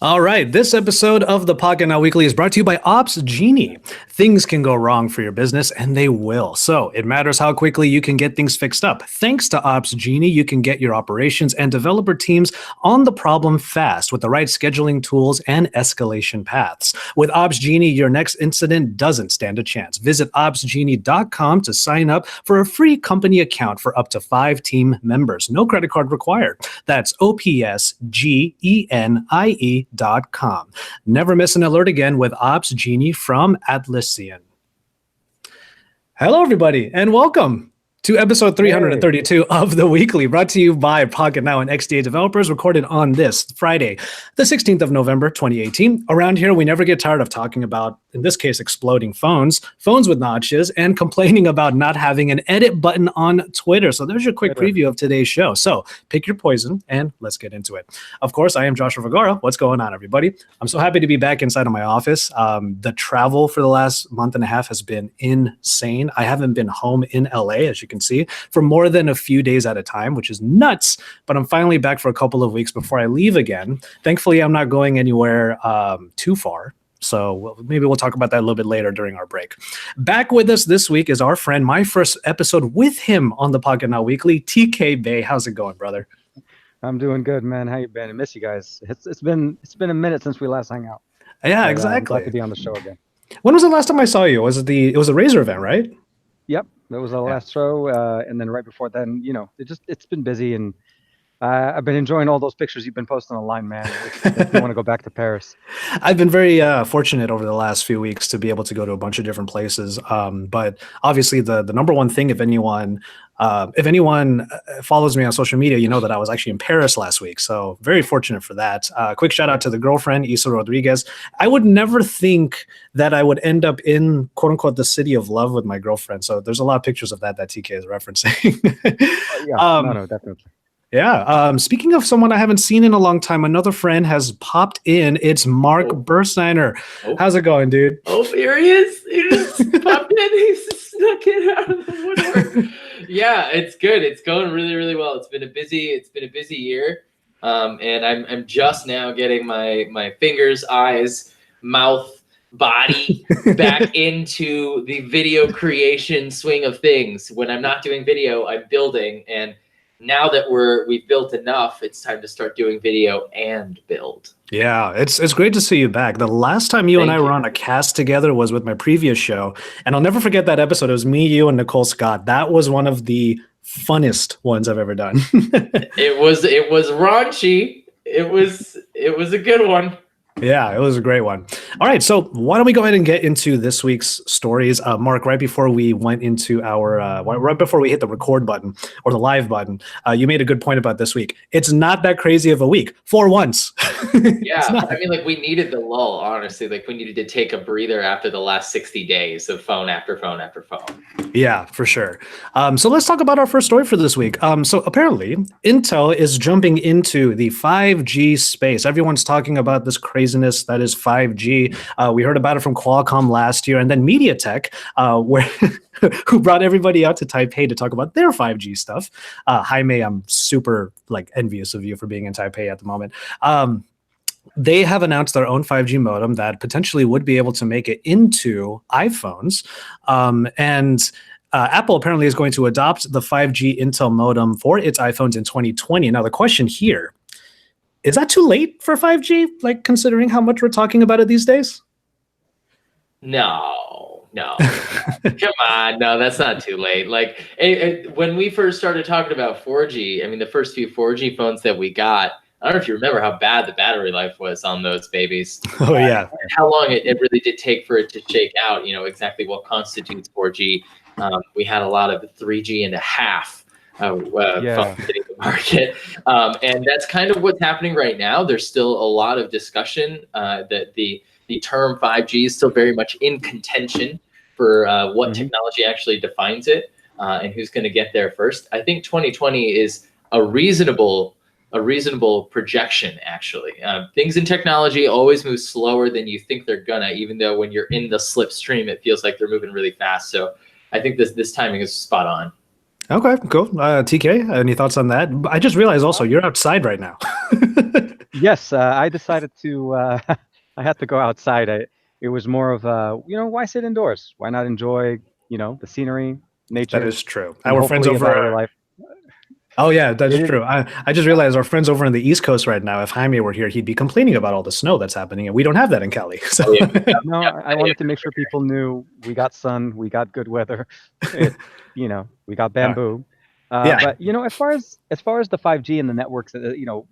All right, this episode of the Pocketnow Weekly is brought to you by Ops Genie. Things can go wrong for your business, and they will. So it matters how quickly you can get things fixed up. Thanks to Ops Genie, you can get your operations and developer teams on the problem fast with the right scheduling tools and escalation paths. With Ops Genie, your next incident doesn't stand a chance. Visit opsgenie.com to sign up for a free company account for up to 5 team members. No credit card required. That's OPSGENIE.com. Never miss an alert again with Ops Genie from Atlassian. Hello, everybody, and welcome to episode 332 of The Weekly, brought to you by Pocketnow and XDA developers, recorded on this Friday, the 16th of November, 2018. Around here, we never get tired of talking about, in this case, exploding phones with notches, and complaining about not having an edit button on Twitter. So there's your quick preview of today's show. So pick your poison, and let's get into it. Of course, I am Joshua Vergara. What's going on, everybody? I'm so happy to be back inside of my office. The travel for the last month and a half has been insane. I haven't been home in LA, as you can see, for more than a few days at a time, which is nuts, but I'm finally back for a couple of weeks before I leave again. Thankfully, I'm not going anywhere too far. So maybe we'll talk about that a little bit later during our break. Back with us this week is our friend, my first episode with him on the Pocketnow Weekly, TK Bay. How's it going, brother? I'm doing good, man. How you been? I miss you guys. It's been a minute since we last hung out. Yeah, exactly. I'm glad to be on the show again. When was the last time I saw you? It was a Razer event, right? Yep, that was the last show, and then right before then, it's been busy, and I've been enjoying all those pictures you've been posting online, man. I want to go back to Paris. I've been very fortunate over the last few weeks to be able to go to a bunch of different places. But obviously, the number one thing, if anyone follows me on social media, you know that I was actually in Paris last week. So very fortunate for that. Quick shout out to the girlfriend, Isa Rodriguez. I would never think that I would end up in, quote unquote, the city of love with my girlfriend. So there's a lot of pictures of that TK is referencing. No, definitely. Yeah. Speaking of someone I haven't seen in a long time, another friend has popped in. It's Mark Bursteiner. How's it going, dude? Oh, here he is. He just popped in. He's snuck in out of the woodwork. Yeah, it's good. It's going really, really well. It's been a busy year. And I'm just now getting my fingers, eyes, mouth, body back into the video creation swing of things. When I'm not doing video, I'm building, and now that we've built enough, it's time to start doing video and build. Yeah, it's great to see you back. The last time you and I were on a cast together was with my previous show, and I'll never forget that episode. It was me, you, and Nicole Scott. That was one of the funnest ones I've ever done. It was raunchy. It was a good one. Yeah, it was a great one. All right, so why don't we go ahead and get into this week's stories? Mark, right before we went into right before we hit the record button or the live button, you made a good point about this week. It's not that crazy of a week for once. Yeah, I mean, we needed the lull, honestly. We needed to take a breather after the last 60 days of phone after phone after phone. Yeah, for sure. So let's talk about our first story for this week. So apparently, Intel is jumping into the 5G space. Everyone's talking about this craziness that is 5G. We heard about it from Qualcomm last year, and then MediaTek, who brought everybody out to Taipei to talk about their 5G stuff. Jaime, I'm super envious of you for being in Taipei at the moment. They have announced their own 5G modem that potentially would be able to make it into iPhones. And Apple apparently is going to adopt the 5G Intel modem for its iPhones in 2020. Now, the question here, is that too late for 5G, considering how much we're talking about it these days? No. Come on. No, that's not too late. When we first started talking about 4G, I mean, the first few 4G phones that we got, I don't know if you remember how bad the battery life was on those babies. Oh, yeah. And how long it really did take for it to shake out, exactly what constitutes 4G. We had a lot of 3G and a half phones hitting the market. And that's kind of what's happening right now. There's still a lot of discussion that the term 5G is still very much in contention for what technology actually defines it and who's going to get there first. I think 2020 is a reasonable projection, actually. Things in technology always move slower than you think they're gonna, even though when you're in the slipstream, it feels like they're moving really fast. So I think this timing is spot on. Okay, cool. TK, any thoughts on that? I just realized also you're outside right now. Yes, I decided to. I had to go outside. It was more of why sit indoors? Why not enjoy the scenery, That nature, is true. and Our friends hopefully a battery over. life. Oh yeah, that's It, true. I just realized our friends over on the East Coast right now. If Jaime were here, he'd be complaining about all the snow that's happening, and we don't have that in Cali. So Oh, yeah. no, I wanted to make sure people knew we got sun, we got good weather. We got bamboo. yeah, But as far as the 5G and the networks,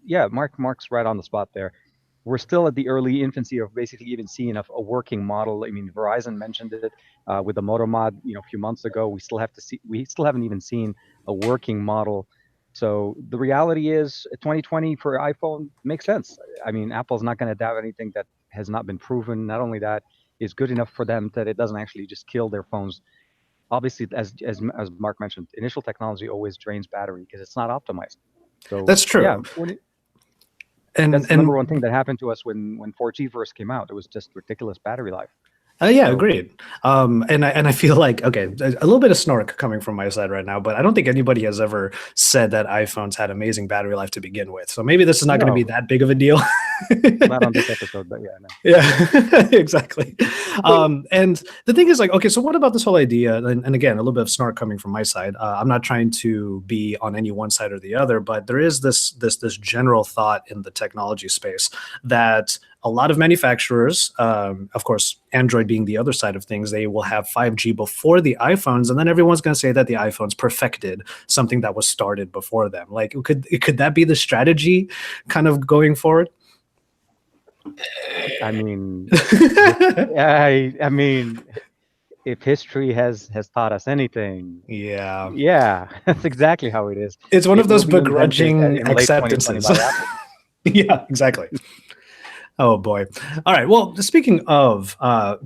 yeah, Mark's right on the spot there. We're still at the early infancy of basically even seeing a working model. I mean, Verizon mentioned it with the Moto Mod, a few months ago. We still haven't even seen a working model. So the reality is, 2020 for iPhone makes sense. I mean, Apple's not going to adapt anything that has not been proven. Not only that, is good enough for them that it doesn't actually just kill their phones. Obviously, as Mark mentioned, initial technology always drains battery because it's not optimized. So that's yeah, true. And that's the number one thing that happened to us when 4G first came out. It was just ridiculous battery life. Yeah, So agreed. And I feel like okay, a little bit of snark coming from my side right now, but I don't think anybody has ever said that iPhones had amazing battery life to begin with. So maybe this is not going to be no, that big of a deal. not on this episode, but yeah, no. Yeah, exactly. And the thing is, like, okay, so what about this whole idea? And again, a little bit of snark coming from my side. I'm not trying to be on any one side or the other, but there is this general thought in the technology space that a lot of manufacturers, of course, Android being the other side of things, they will have 5G before the iPhones, and then everyone's going to say that the iPhones perfected something that was started before them. Like, could that be the strategy, kind of going forward? I mean, I mean, if history has taught us anything, Yeah, yeah, that's exactly how it is. it's one It of will those be invented begrudging in late 2020 acceptances. by Apple. Yeah, exactly. Oh boy. All right. Well, speaking of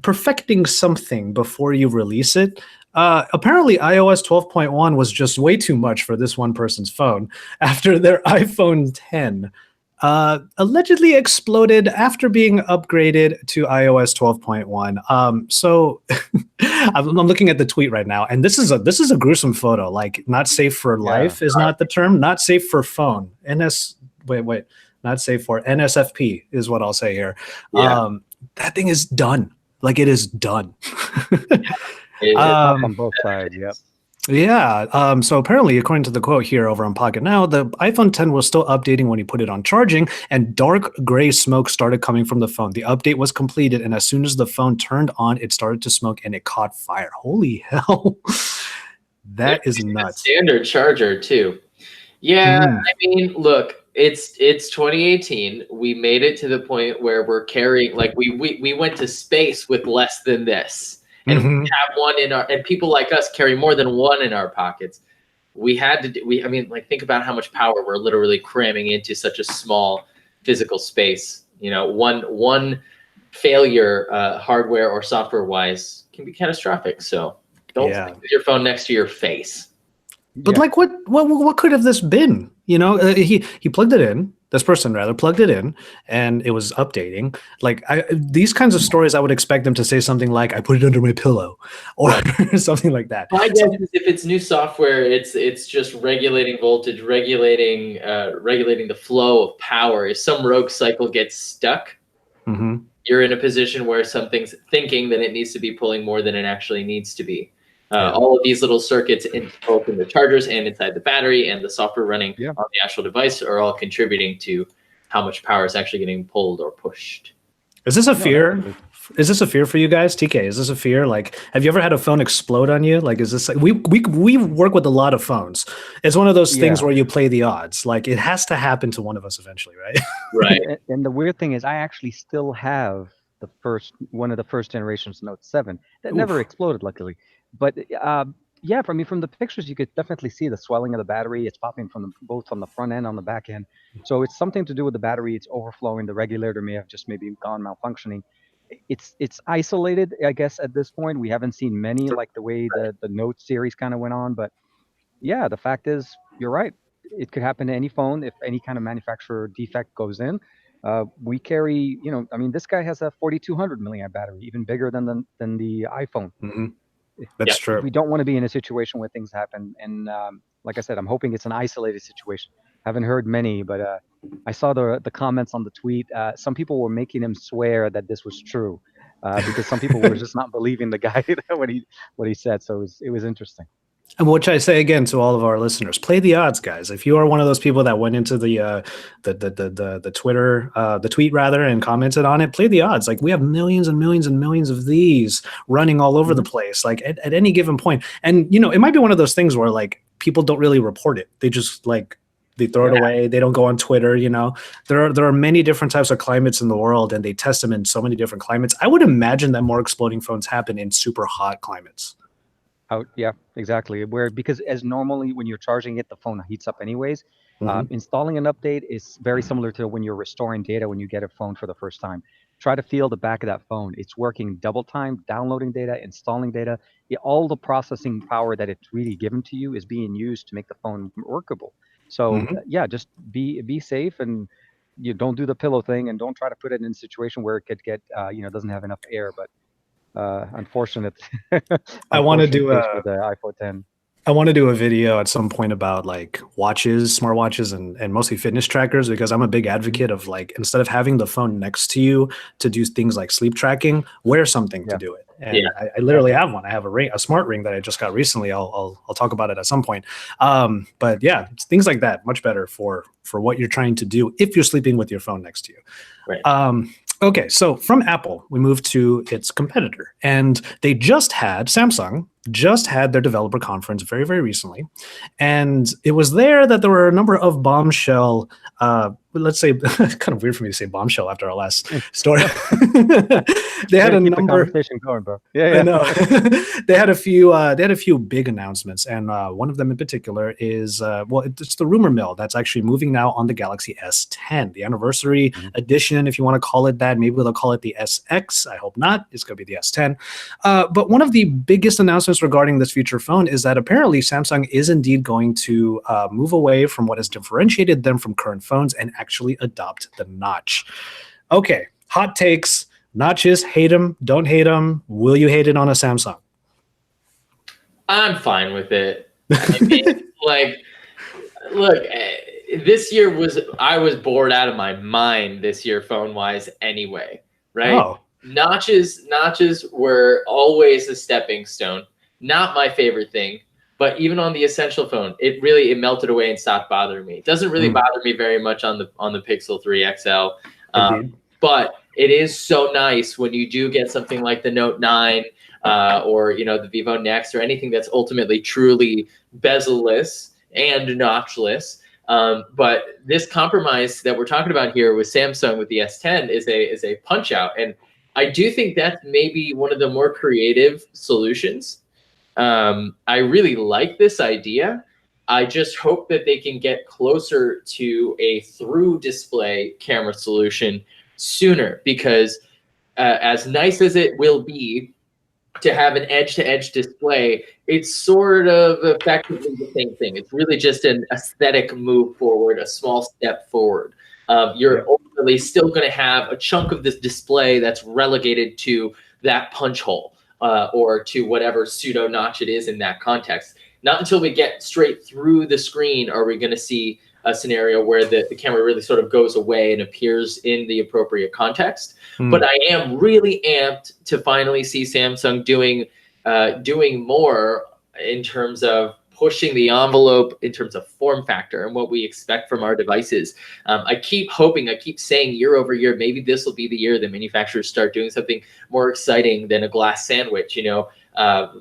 perfecting something before you release it, apparently iOS 12.1 was just way too much for this one person's phone after their iPhone 10 allegedly exploded after being upgraded to iOS 12.1. So I'm looking at the tweet right now, and this is a gruesome photo. Like, not safe for Yeah, life is not the term. Not safe for phone. Wait. Not safe for NSFP is what I'll say here. Yeah. That thing is done. Like, it is done. It's tough on um, both sides. Yep. yeah. So apparently, according to the quote here over on Pocketnow, the iPhone 10 was still updating when you put it on charging, and dark gray smoke started coming from the phone. The update was completed, and as soon as the phone turned on, it started to smoke and it caught fire. Holy hell. That is a nuts. standard charger too. Yeah, Mm. I mean, look, it's 2018. We made it to the point where we're carrying, like, we went to space with less than this, and we Mhm. have one in our, and people like us carry more than one in our pockets. We had to I mean, like, think about how much power we're literally cramming into such a small physical space. One failure, hardware or software wise, can be catastrophic. So don't Yeah. put your phone next to your face. But Yeah. like, what could have this been? He plugged it in. This person rather plugged it in, and it was updating. Like, these kinds of stories, I would expect them to say something like, "I put it under my pillow," or something like that. My guess is if it's new software, it's just regulating voltage, regulating the flow of power. If some rogue cycle gets stuck, Mhm. you're in a position where something's thinking that it needs to be pulling more than it actually needs to be. Yeah. All of these little circuits, both in the chargers and inside the battery, and the software running Yeah. on the actual device, are all contributing to how much power is actually getting pulled or pushed. Is this a No, fear? definitely. Is this a fear for you guys? TK, is this a fear? Like, have you ever had a phone explode on you? Like, is this like, we work with a lot of phones. It's one of those things Yeah. where you play the odds. Like, it has to happen to one of us eventually, right? Right. And the weird thing is, I actually still have one of the first generations Note 7 that never Oof. exploded, luckily. But yeah, from the pictures, you could definitely see the swelling of the battery. It's popping both on the front end, on the back end. So it's something to do with the battery. It's overflowing. The regulator may have just maybe gone malfunctioning. It's isolated, I guess, at this point. We haven't seen many like the way the Note series kind of went on. But yeah, the fact is, you're right. It could happen to any phone if any kind of manufacturer defect goes in. We carry, I mean, this guy has a 4200 milliamp battery, even bigger than the iPhone. Mhm. If- That's true. We don't want to be in a situation where things happen. And like I said, I'm hoping it's an isolated situation. Haven't heard many, but I saw the comments on the tweet. Some people were making him swear that this was true, because some people were just not believing the guy what he said. So it was interesting. And which I say again to all of our listeners: play the odds, guys. If you are one of those people that went into the Twitter, the tweet rather, and commented on it, play the odds. Like, we have millions and millions and millions of these running all over the place, like at any given point. And it might be one of those things where like people don't really report it. They just they throw it away. They don't go on Twitter. There are many different types of climates in the world, and they test them in so many different climates. I would imagine that more exploding phones happen in super hot climates. Yeah, exactly. Because as normally when you're charging it, the phone heats up anyways. Installing an update is very similar to when you're restoring data when you get a phone for the first time. Try to feel the back of that phone. It's working double time, downloading data, installing data. All the processing power that it's really given to you is being used to make the phone workable. So yeah, just be safe, and you don't do the pillow thing, and don't try to put it in a situation where it could get doesn't have enough air. But unfortunate. I want to do with the iPhone 10. I want to do a video at some point about like watches, smartwatches, and mostly fitness trackers, because I'm a big advocate of like, instead of having the phone next to you to do things like sleep tracking, wear something to do it. And I literally have one. I have a smart ring that I just got recently. I'll talk about it at some point. But yeah, things like that, much better for what you're trying to do if you're sleeping with your phone next to you. Right. Okay, so from Apple, we move to its competitor, and Samsung just had their developer conference very, very recently, and it was there that there were a number of bombshell, let's say, kind of weird for me to say bombshell after our last story. They had a keep number. The conversation going, bro. Yeah. I know. They had a few big announcements, and one of them in particular is it's the rumor mill that's actually moving now on the Galaxy S10, the anniversary edition, if you want to call it that. Maybe they'll call it the SX. I hope not. It's going to be the S10. But one of the biggest announcements regarding this future phone is that apparently Samsung is indeed going to move away from what has differentiated them from current phones and actually adopt the notch. Okay, hot takes. Notches, hate them, don't hate them. Will you hate it on a Samsung? I'm fine with it. I mean, look, this year I was bored out of my mind this year phone-wise anyway, right? Oh. Notches were always a stepping stone. Not my favorite thing, but even on the Essential phone, it melted away and stopped bothering me. It doesn't really bother me very much on the Pixel 3 XL. But it is so nice when you do get something like the Note 9 or the Vivo Next or anything that's ultimately truly bezel-less and notchless. But this compromise that we're talking about here with Samsung with the S10 is a punch out, and I do think that's maybe one of the more creative solutions. I really like this idea. I just hope that they can get closer to a through display camera solution sooner, because as nice as it will be to have an edge-to-edge display, it's sort of effectively the same thing. It's really just an aesthetic move forward, a small step forward. You're ultimately still going to have a chunk of this display that's relegated to that punch hole or to whatever pseudo notch it is in that context. Not until we get straight through the screen are we going to see a scenario where the camera really sort of goes away and appears in the appropriate context. But I am really amped to finally see Samsung doing more in terms of pushing the envelope in terms of form factor and what we expect from our devices. I keep hoping, I keep saying year over year, maybe this will be the year that manufacturers start doing something more exciting than a glass sandwich.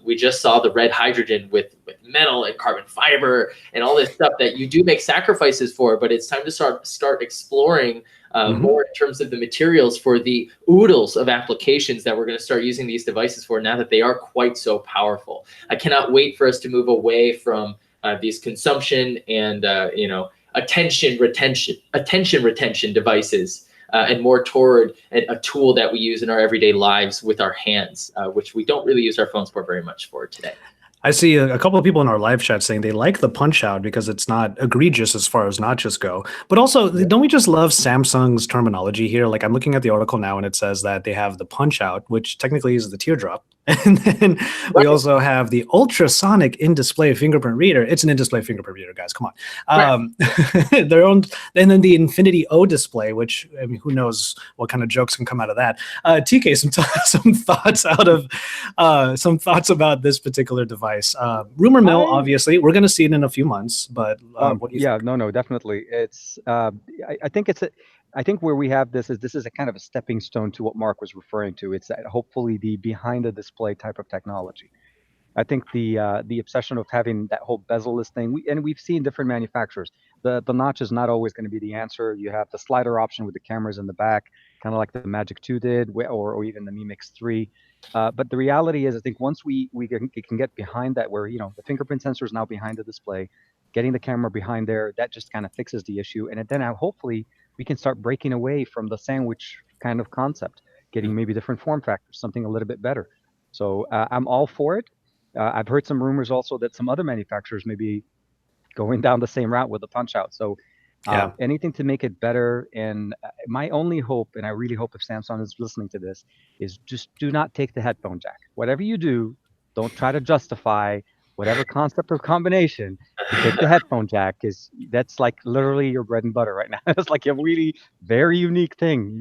We just saw the red hydrogen with metal and carbon fiber and all this stuff that you do make sacrifices for, but it's time to start exploring more in terms of the materials for the oodles of applications that we're going to start using these devices for now that they are quite so powerful. I cannot wait for us to move away from these consumption and attention retention devices and more toward a tool that we use in our everyday lives with our hands, which we don't really use our phones for very much for today. I see a couple of people in our live chat saying they like the punch out because it's not egregious as far as notches go. But also, don't we just love Samsung's terminology here? Like, I'm looking at the article now and it says that they have the punch out, which technically is the teardrop. And then we also have the ultrasonic in-display fingerprint reader. It's an in-display fingerprint reader, guys. Come on. Their own, and then the Infinity O display, which, I mean, who knows what kind of jokes can come out of that. TK, some thoughts about this particular device. Rumor mill, obviously, we're going to see it in a few months. But what do you think? No, definitely. It's I think I think where we have this is a kind of a stepping stone to what Mark was referring to. It's that hopefully the behind the display type of technology. I think the obsession of having that whole bezel-less thing, we've seen different manufacturers. The notch is not always going to be the answer. You have the slider option with the cameras in the back, kind of like the Magic 2 did, or even the Mi Mix 3. But the reality is, I think once we can get behind that, where the fingerprint sensor is now behind the display, getting the camera behind there, that just kind of fixes the issue, and then hopefully we can start breaking away from the sandwich kind of concept, getting maybe different form factors, something a little bit better. So I'm all for it. I've heard some rumors also that some other manufacturers may be going down the same route with the punch out. So anything to make it better. And my only hope, and I really hope if Samsung is listening to this, is just do not take the headphone jack. Whatever you do, don't try to justify whatever concept or combination to take the headphone jack, because that's like literally your bread and butter right now. It's like a really very unique thing.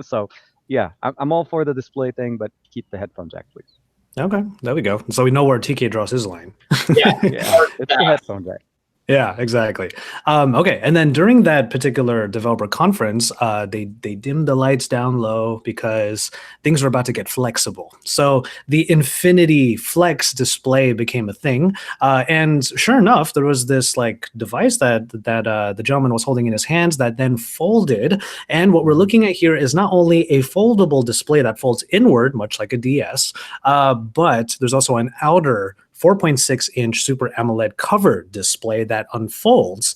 So yeah, I'm all for the display thing, but keep the headphone jack, please. Okay, there we go. So we know where TK draws his line. Yeah, it's the headphone jack. Yeah, exactly. Okay, and then during that particular developer conference, they dimmed the lights down low because things were about to get flexible. So the Infinity Flex display became a thing, and sure enough, there was this like device that the gentleman was holding in his hands that then folded. And what we're looking at here is not only a foldable display that folds inward, much like a DS, but there's also an outer 4.6-inch Super AMOLED covered display that unfolds.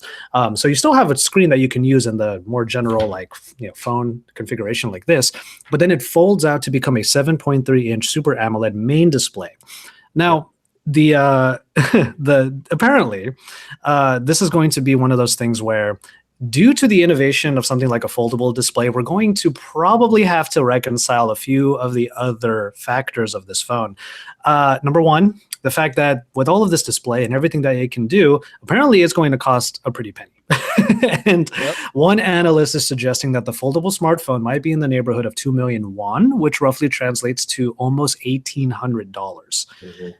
So you still have a screen that you can use in the more general phone configuration like this, but then it folds out to become a 7.3-inch Super AMOLED main display. Now, apparently, this is going to be one of those things where, due to the innovation of something like a foldable display, we're going to probably have to reconcile a few of the other factors of this phone. Number one, the fact that with all of this display and everything that it can do, apparently it's going to cost a pretty penny. And one analyst is suggesting that the foldable smartphone might be in the neighborhood of 2 million won, which roughly translates to almost $1,800. Mm-hmm.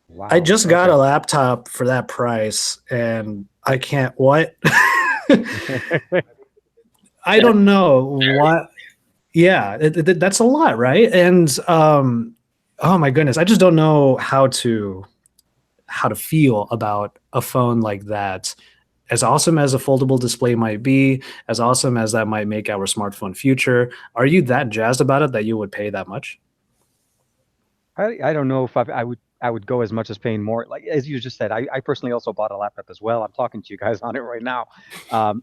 Wow. I just got a laptop for that price, and I can't, what? I don't know what. Yeah, that's a lot, right? And oh my goodness, I just don't know how to feel about a phone like that. As awesome as a foldable display might be, as awesome as that might make our smartphone future, are you that jazzed about it that you would pay that much? I don't know if I would go as much as paying more. Like as you just said, I personally also bought a laptop as well. I'm talking to you guys on it right now,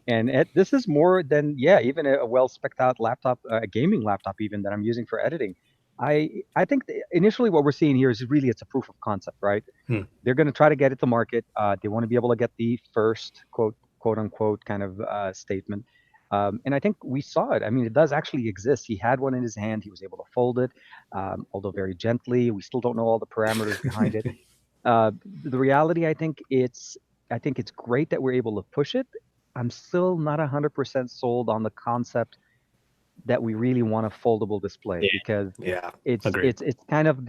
and this is more than even a well spec'd out laptop, a gaming laptop even that I'm using for editing. I think initially what we're seeing here is really it's a proof of concept, right? They're going to try to get it to market. They want to be able to get the first quote unquote kind of statement. And I think we saw it. I mean, it does actually exist. He had one in his hand. He was able to fold it, although very gently. We still don't know all the parameters behind it. The reality, I think it's great that we're able to push it. I'm still not 100% sold on the concept that we really want a foldable display, because it's kind of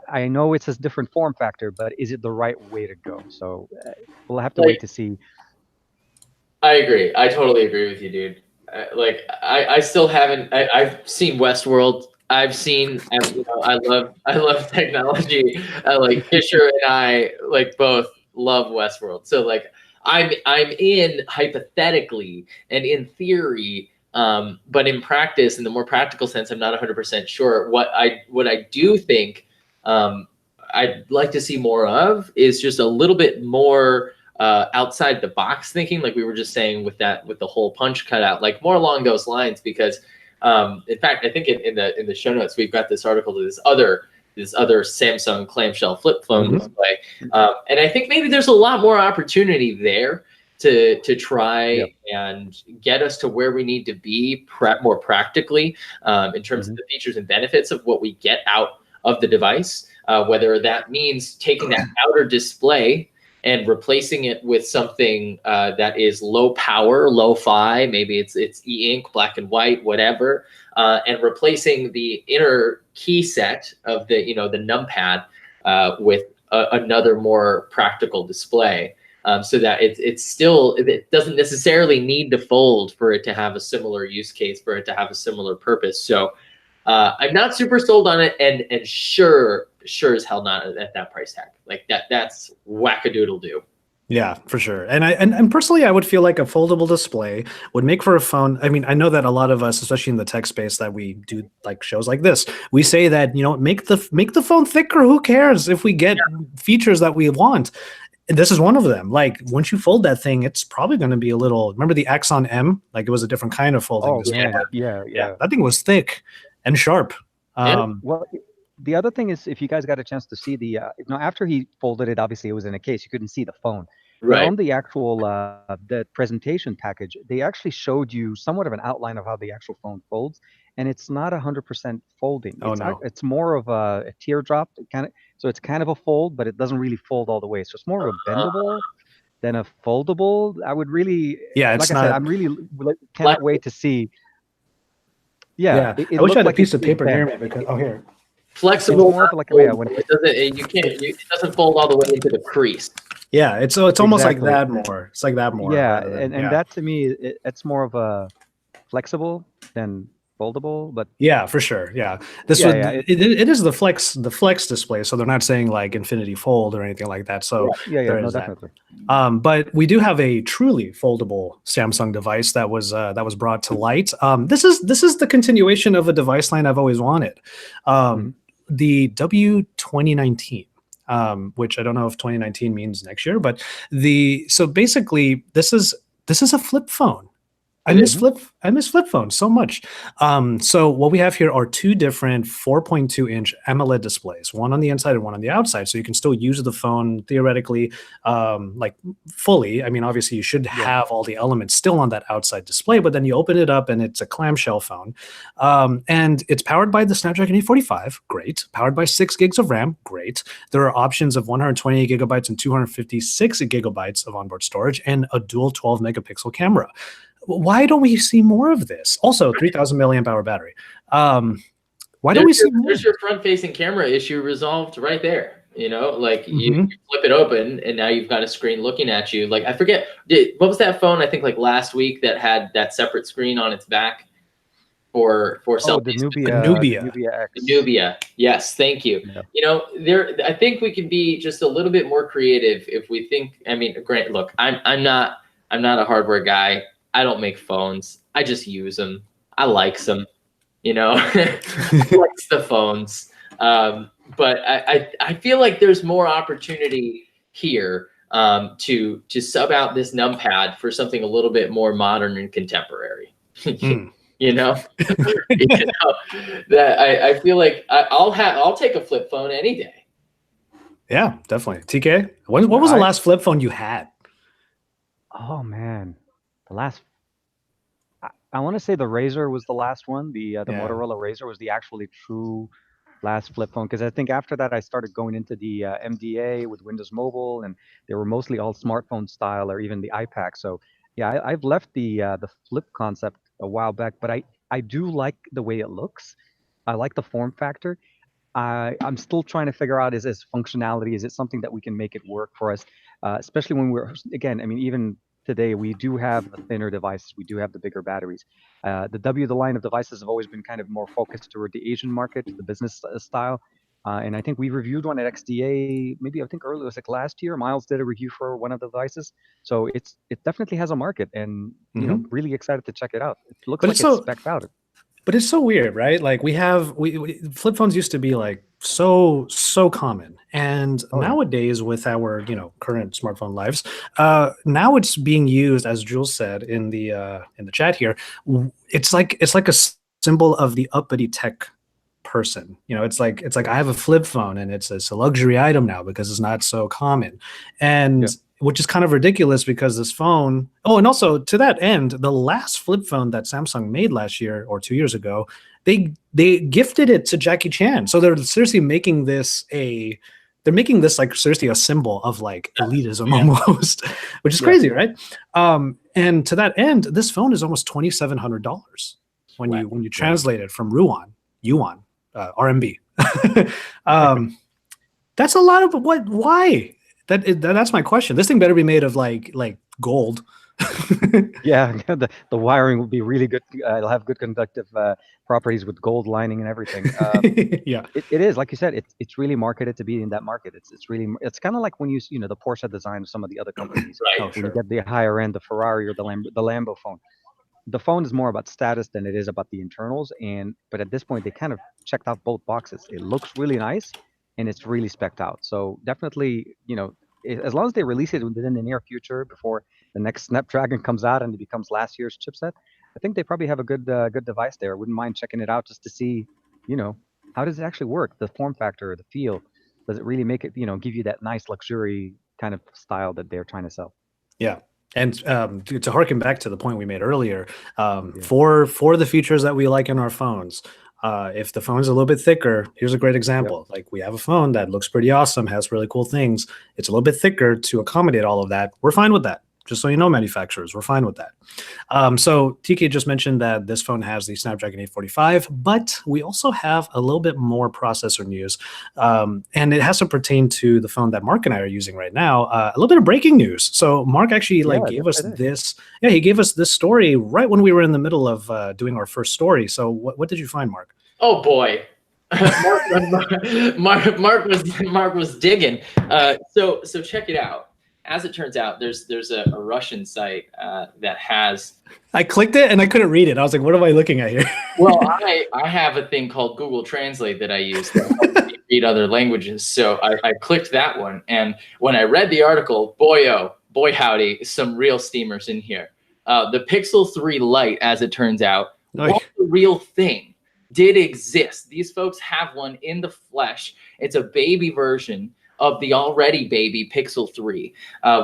I know it's a different form factor, but is it the right way to go? So we'll have to wait to see. I agree. I totally agree with you, dude. I still haven't. I've seen Westworld. I've seen. I love technology. Like Fisher and I both love Westworld. So I'm in hypothetically and in theory, but in practice, in the more practical sense, I'm not 100% sure. What I do think I'd like to see more of is just a little bit more outside the box thinking, like we were just saying with the whole punch cutout, like more along those lines. Because in fact, I think in the show notes we've got this article to this other Samsung clamshell flip phone display, and I think maybe there's a lot more opportunity there to try and get us to where we need to be more practically in terms of the features and benefits of what we get out of the device, whether that means taking that outer display and replacing it with something that is low power, lo-fi, maybe it's e-ink, black and white, whatever, and replacing the inner key set of the the numpad with another more practical display, so that it doesn't necessarily need to fold for it to have a similar use case, for it to have a similar purpose. So I'm not super sold on it, and sure as hell not at that price tag. Like that's wackadoodle do. Yeah, for sure. And personally, I would feel like a foldable display would make for a phone. I mean, I know that a lot of us, especially in the tech space, that we do like shows like this, we say that, make the phone thicker. Who cares if we get features that we want? And this is one of them. Like once you fold that thing, it's probably going to be a little. Remember the Axon M? Like it was a different kind of folding display. Man. Yeah. That thing was thick and sharp. Well, the other thing is, if you guys got a chance to see the, after he folded it, obviously it was in a case. You couldn't see the phone. Right. But on the actual the presentation package, they actually showed you somewhat of an outline of how the actual phone folds, and it's not 100% folding. It's more of a teardrop kind of. So it's kind of a fold, but it doesn't really fold all the way. So it's more of a bendable than a foldable. I would really, like I said, I'm really can't wait to see. Yeah, I wish I had a piece of paper near me because here. Flexible, more of like when it doesn't fold all the way into the crease. Yeah, it's almost like that more. It's like that more. Yeah, and that to me, it's more of a flexible than foldable. But yeah, for sure. Yeah, it is the flex display, so they're not saying like infinity fold or anything like that. So no, definitely. But we do have a truly foldable Samsung device that was brought to light. This is the continuation of a device line I've always wanted. The W2019. Which I don't know if 2019 means next year, but so basically this is a flip phone. I miss flip phones so much. So what we have here are two different 4.2-inch AMOLED displays, one on the inside and one on the outside. So you can still use the phone theoretically, like fully. I mean, obviously you should have all the elements still on that outside display, but then you open it up and it's a clamshell phone. And it's powered by the Snapdragon 845, great. Powered by 6 gigs of RAM, great. There are options of 128 gigabytes and 256 gigabytes of onboard storage and a dual 12 megapixel camera. Why don't we see more of this? Also, 3,000 milliamp hour battery. Why don't we see more? There's your front-facing camera issue resolved right there. Like you flip it open, and now you've got a screen looking at you. Like I forget, what was that phone? I think like last week that had that separate screen on its back for selfies. The Nubia X. The Nubia. Yes, thank you. Yeah. I think we can be just a little bit more creative if we think. I mean, Grant, look, I'm not a hardware guy. I don't make phones. I just use them. I like them, I like the phones. But I feel like there's more opportunity here to sub out this numpad for something a little bit more modern and contemporary. That I feel like I'll take a flip phone any day. Yeah, definitely. TK, what was the last flip phone you had? Oh man. The last, I want to say the Razr was the last one. The Motorola Razr was the actually true last flip phone, because I think after that I started going into the MDA with Windows Mobile, and they were mostly all smartphone style or even the iPac. So yeah, I've left the flip concept a while back, but I do like the way it looks. I like the form factor. I'm still trying to figure out, is this functionality? Is it something that we can make it work for us? Especially when even today, we do have the thinner devices. We do have the bigger batteries. The line of devices have always been kind of more focused toward the Asian market, the business style. And I think we reviewed one at XDA, maybe I think earlier, it was like last year. Miles did a review for one of the devices. So it definitely has a market, and really excited to check it out. It looks like it's spec'd out. But it's so weird, right? Like we flip phones used to be like so common, and nowadays with our current smartphone lives, now it's being used, as Jules said in the chat here. It's like a symbol of the uppity tech person. It's like I have a flip phone, and it's a luxury item now because it's not so common. And which is kind of ridiculous because this phone. Oh, and also to that end, the last flip phone that Samsung made last year or 2 years ago, they gifted it to Jackie Chan. So they're seriously making this like seriously a symbol of like elitism almost, which is crazy, right? And to that end, this phone is almost $2,700 when you translate it from yuan, RMB. That's a lot of what? Why? That's my question. This thing better be made of like gold. Yeah, the wiring will be really good. It'll have good conductive properties with gold lining and everything. Yeah, it is like you said. It's really marketed to be in that market. It's kind of like when the Porsche design of some of the other companies. Right. When you get the higher end, the Ferrari or the Lambo phone. The phone is more about status than it is about the internals. But at this point, they kind of checked out both boxes. It looks really nice, and it's really specced out. So definitely, as long as they release it within the near future before the next Snapdragon comes out and it becomes last year's chipset, I think they probably have a good device there. I wouldn't mind checking it out just to see, how does it actually work? The form factor, the feel. Does it really make it, give you that nice luxury kind of style that they're trying to sell? Yeah. And to harken back to the point we made earlier, for the features that we like in our phones, if the phone's a little bit thicker, here's a great example. Like we have a phone that looks pretty awesome, has really cool things. It's a little bit thicker to accommodate all of that. We're fine with that. Just so you know, manufacturers, we're fine with that. So TK just mentioned that this phone has the Snapdragon 845, but we also have a little bit more processor news. And it has to pertain to the phone that Mark and I are using right now. A little bit of breaking news. So Mark actually gave us this. Yeah, he gave us this story right when we were in the middle of doing our first story. So what did you find, Mark? Oh boy. Mark was digging. So check it out. As it turns out, there's a Russian site that has. I clicked it and I couldn't read it. I was like, "What am I looking at here?" Well, I have a thing called Google Translate that I use to help me read other languages. So I clicked that one, and when I read the article, boy howdy, some real steamers in here. The Pixel 3 Lite, as it turns out, was the real thing. Did exist. These folks have one in the flesh. It's a baby version of the already baby Pixel 3,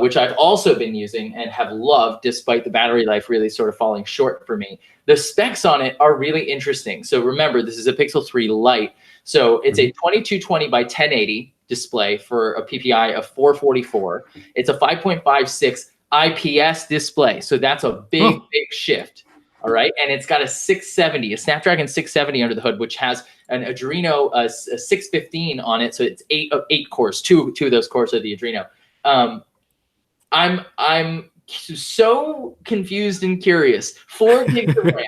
which I've also been using and have loved, despite the battery life really sort of falling short for me. The specs on it are really interesting. So remember, this is a Pixel 3 Lite. So it's a 2220 by 1080 display for a PPI of 444. It's a 5.56 IPS display. So that's a big shift. All right. And it's got a Snapdragon 670 under the hood, which has an Adreno a 615 on it. So it's eight cores. Two of those cores are the Adreno. I'm so confused and curious. 4 gigs of RAM,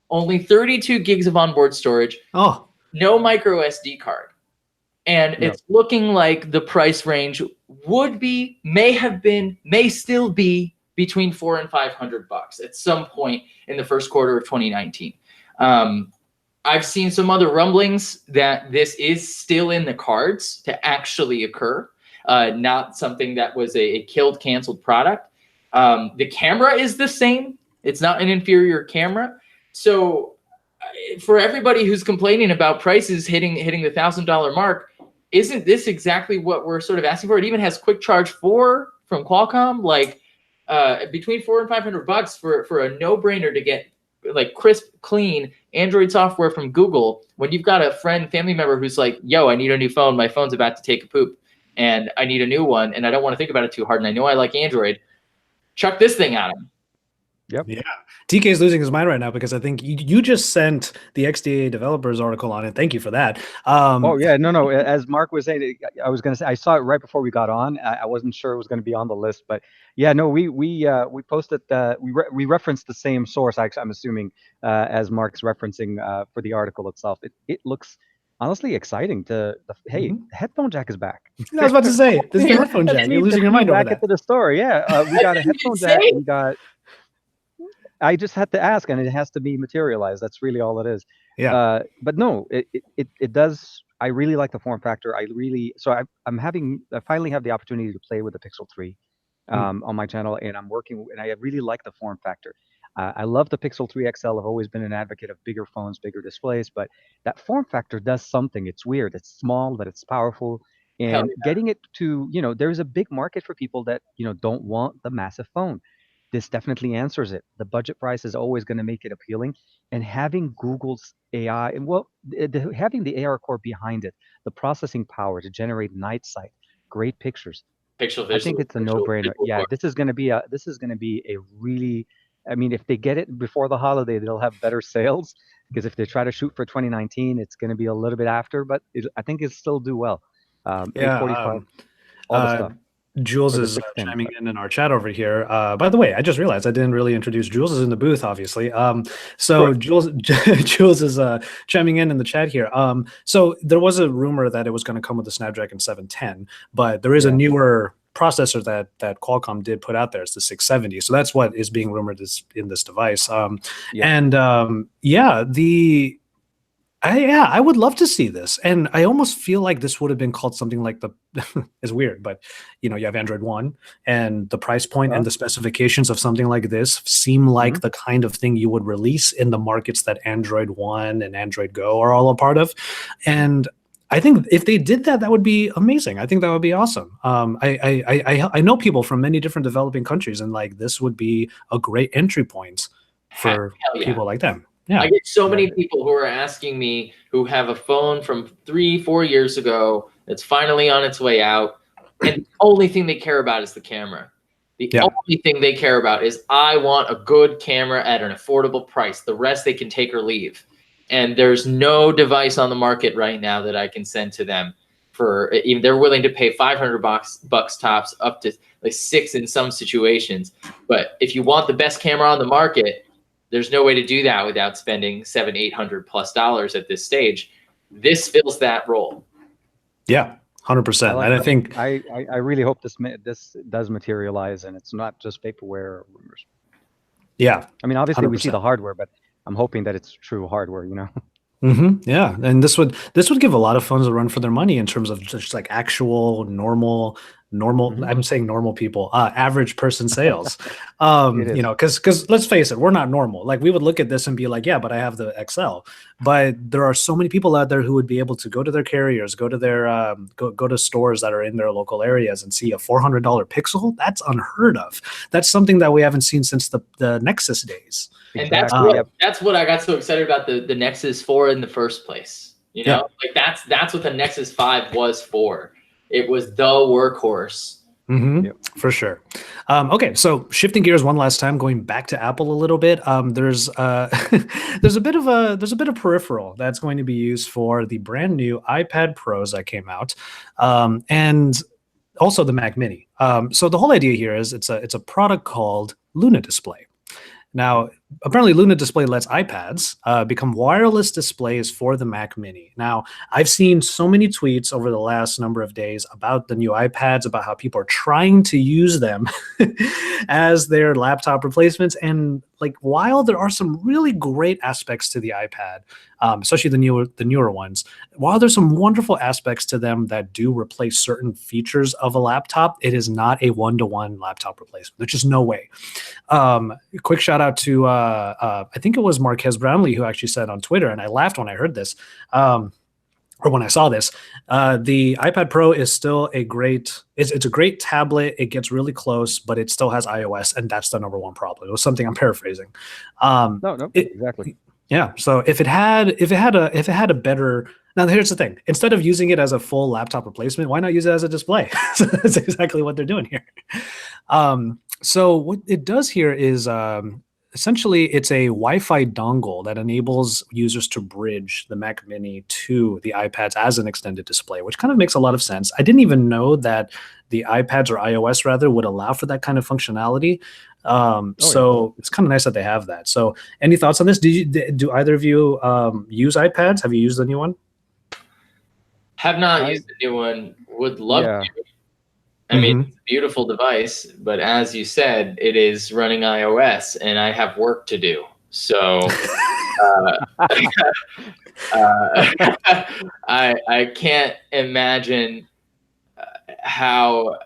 only 32 gigs of onboard storage. Oh, no micro SD card. And it's looking like the price range may still be between $400 and $500 at some point in the first quarter of 2019. I've seen some other rumblings that this is still in the cards to actually occur, not something that was a canceled product. The camera is the same. It's not an inferior camera. So for everybody who's complaining about prices hitting the $1,000 mark, isn't this exactly what we're sort of asking for? It even has Quick Charge 4 from Qualcomm, like between $400 and $500 for a no-brainer to get like crisp, clean Android software from Google when you've got a family member who's like, yo, I need a new phone. My phone's about to take a poop and I need a new one and I don't want to think about it too hard. And I know I like Android. Chuck this thing at him. Yep. Yeah. TK is losing his mind right now because I think you just sent the XDA developers article on it. Thank you for that. Oh yeah, no. As Mark was saying, I was going to say I saw it right before we got on. I wasn't sure it was going to be on the list, but yeah, no, we posted we referenced the same source. I'm assuming as Mark's referencing for the article itself. It looks honestly exciting. The headphone jack is back. I was about to say this is the headphone jack. You're losing your mind over that. Back into the store. Yeah, we got a headphone jack. We got. I just had to ask, and it has to be materialized. That's really all it is. Yeah. But no, it does. I really like the form factor. I finally have the opportunity to play with the Pixel 3 on my channel, and I really like the form factor. I love the Pixel 3 XL. I've always been an advocate of bigger phones, bigger displays, but that form factor does something. It's weird. It's small, but it's powerful. and getting it to, there's a big market for people that, don't want the massive phone. This definitely answers it. The budget price is always going to make it appealing, and having Google's AI, and well, having the AR core behind it, the processing power to generate night sight, great pictures. I think it's a no-brainer. Yeah, this is going to be a really, I mean, if they get it before the holiday, they'll have better sales, because if they try to shoot for 2019, it's going to be a little bit after, but I think it'll still do well. 845, all the stuff. Jules is chiming in our chat over here. By the way, I just realized I didn't really introduce Jules. Is in the booth, obviously. So Jules is chiming in the chat here. So there was a rumor that it was going to come with the Snapdragon 710, but there is a newer processor that Qualcomm did put out there. It's the 670. So that's what is being rumored in this device. I would love to see this, and I almost feel like this would have been called something like it's weird, but you have Android One, and the price point and the specifications of something like this seem like the kind of thing you would release in the markets that Android One and Android Go are all a part of. And I think if they did that, that would be amazing. I think that would be awesome. I know people from many different developing countries, and like this would be a great entry point for people like them. Yeah. I get so many people who are asking me, who have a phone from 3-4 years ago that's finally on its way out, and the only thing they care about is the camera. The only thing they care about is, I want a good camera at an affordable price. The rest they can take or leave. And there's no device on the market right now that I can send to them for, even they're willing to pay $500 tops, up to like $600 in some situations. But if you want the best camera on the market, there's no way to do that without spending $700-800+ at this stage. This fills that role. Yeah, 100%. And I think I really hope this does materialize, and it's not just vaporware or rumors. Yeah, I mean, obviously 100%. We see the hardware, but I'm hoping that it's true hardware. Yeah, and this would give a lot of phones a run for their money in terms of just like actual normal. I'm saying normal people, average person sales. Because let's face it, we're not normal. Like, we would look at this and be like, yeah, but I have the XL. But there are so many people out there who would be able to go to their carriers, go to their go to stores that are in their local areas and see a $400 Pixel. That's unheard of. That's something that we haven't seen since the Nexus days. And that's what I got so excited about the Nexus 4 in the first place. Like that's what the Nexus 5 was for. It was the workhorse. For sure. Okay, so shifting gears one last time, going back to Apple a little bit. There's a bit of peripheral that's going to be used for the brand new iPad Pros that came out, and also the Mac Mini. So the whole idea here is it's a product called Luna Display. Now, apparently Luna Display lets iPads become wireless displays for the Mac Mini. Now, I've seen so many tweets over the last number of days about the new iPads, about how people are trying to use them as their laptop replacements. And like, while there are some really great aspects to the iPad, especially the newer ones, while there's some wonderful aspects to them that do replace certain features of a laptop, it is not a one-to-one laptop replacement. There's just no way. Quick shout out to I think it was Marquez Brownlee who actually said on Twitter, and I laughed when I heard this, or when I saw this, the iPad Pro is still it's a great tablet. It gets really close, but it still has iOS, and that's the number one problem. It was something I'm paraphrasing. Exactly. Yeah. So if it had a better, now here's the thing, instead of using it as a full laptop replacement, why not use it as a display? So that's exactly what they're doing here. So what it does here is essentially it's a Wi-Fi dongle that enables users to bridge the Mac Mini to the iPads as an extended display, which kind of makes a lot of sense. I didn't even know that the iPads, or iOS rather, would allow for that kind of functionality. So it's kind of nice that they have that. So any thoughts on this? Do either of you use iPads? Have you used the new one? Have not used the new one. Would love to. I mean, it's a beautiful device, but as you said, it is running iOS, and I have work to do. So I can't imagine how.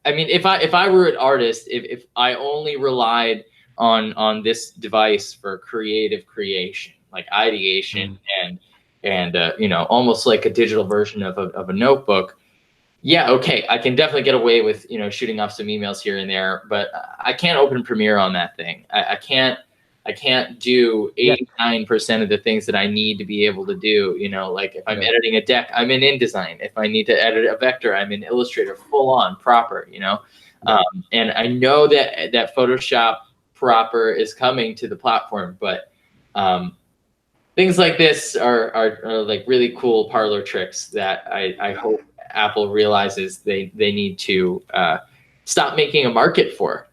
I mean, if I were an artist, if I only relied on this device for creative creation, like ideation and almost like a digital version of a notebook, Yeah, okay. I can definitely get away with, shooting off some emails here and there, but I can't open Premiere on that thing. I can't do 89% of the things that I need to be able to do. Like if I'm editing a deck, I'm in InDesign. If I need to edit a vector, I'm in Illustrator, full on proper. And I know that Photoshop proper is coming to the platform, but things like this are like really cool parlor tricks that I hope Apple realizes they need to stop making a market for.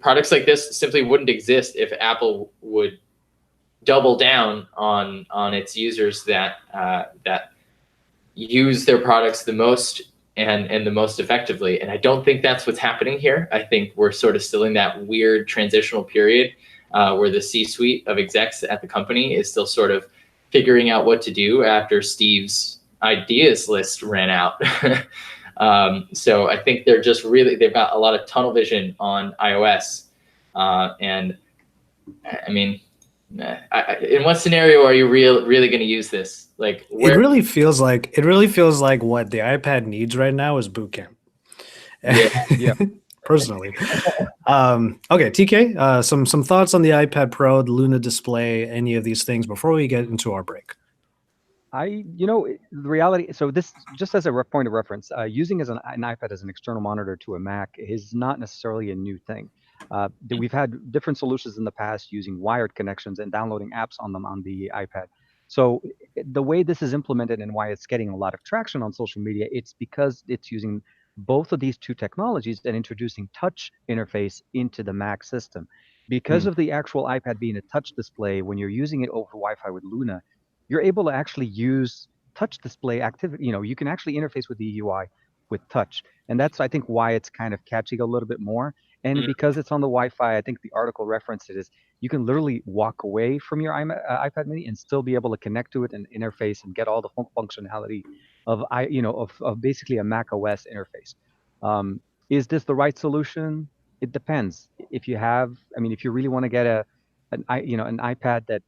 Products like this simply wouldn't exist if Apple would double down on its users that use their products the most and the most effectively. And I don't think that's what's happening here. I think we're sort of still in that weird transitional period where the C-suite of execs at the company is still sort of figuring out what to do after Steve's ideas list ran out. So I think they've got a lot of tunnel vision on iOS. And I mean, in what scenario are you really going to use this? Like, it really feels like what the iPad needs right now is boot camp. Yeah. Personally. Okay, TK, some thoughts on the iPad Pro, the Luna display, any of these things before we get into our break. The reality. So this, just as a point of reference, using an iPad as an external monitor to a Mac is not necessarily a new thing. We've had different solutions in the past using wired connections and downloading apps on them on the iPad. So the way this is implemented and why it's getting a lot of traction on social media, it's because it's using both of these two technologies and introducing touch interface into the Mac system. Because of the actual iPad being a touch display, when you're using it over Wi-Fi with Luna, you're able to actually use touch display activity. You can actually interface with the UI with touch. And that's, I think, why it's kind of catching a little bit more. And because it's on the Wi-Fi, I think the article referenced it is you can literally walk away from your iPad mini and still be able to connect to it and interface and get all the functionality of basically a Mac OS interface. Is this the right solution? It depends. If you really want to get an iPad that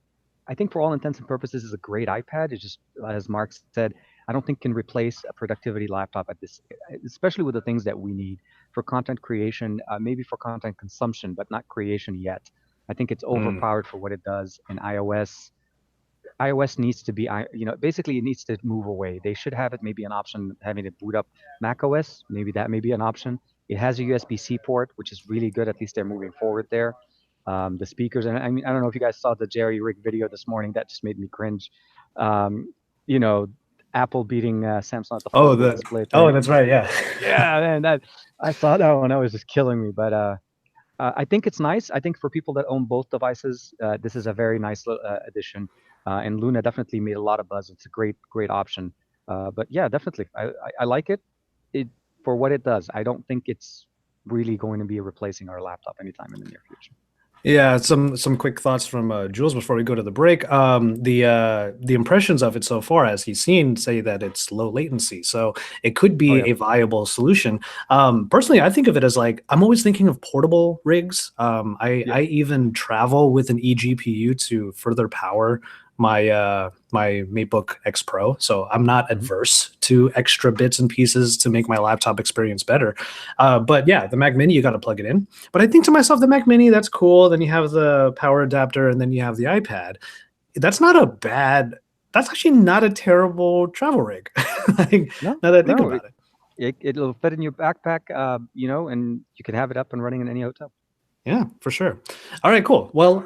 I think for all intents and purposes is a great iPad. It's just, as Mark said, I don't think can replace a productivity laptop at this, especially with the things that we need for content creation, maybe for content consumption, but not creation yet. I think it's overpowered for what it does. And iOS needs to be, basically it needs to move away. They should have it maybe an option having to boot up Mac OS. Maybe that may be an option. It has a USB-C port, which is really good. At least they're moving forward there. The speakers, and I don't know if you guys saw the Jerry Rig video this morning. That just made me cringe. Apple beating Samsung at the display thing. Oh, that's right. Yeah. Yeah, man, I saw that one. That was just killing me. But I think it's nice. I think for people that own both devices, this is a very nice addition. And Luna definitely made a lot of buzz. It's a great option. But yeah, definitely, I like it. For what it does. I don't think it's really going to be replacing our laptop anytime in the near future. Yeah, some quick thoughts from Jules before we go to the break. The impressions of it so far, as he's seen, say that it's low latency, so it could be a viable solution. Personally, I think of it as like I'm always thinking of portable rigs. I even travel with an eGPU to further power my my MacBook X Pro, so I'm not adverse to extra bits and pieces to make my laptop experience better. But yeah, the Mac Mini, you got to plug it in. But I think to myself, the Mac Mini, that's cool. Then you have the power adapter, and then you have the iPad. That's actually not a terrible travel rig. Now that I think about it. It'll fit in your backpack, and you can have it up and running in any hotel. Yeah, for sure. All right, cool. Well,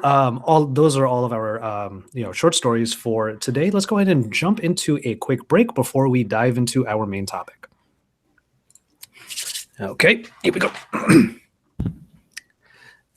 those are all of our short stories for today. Let's go ahead and jump into a quick break before we dive into our main topic. Okay, here we go.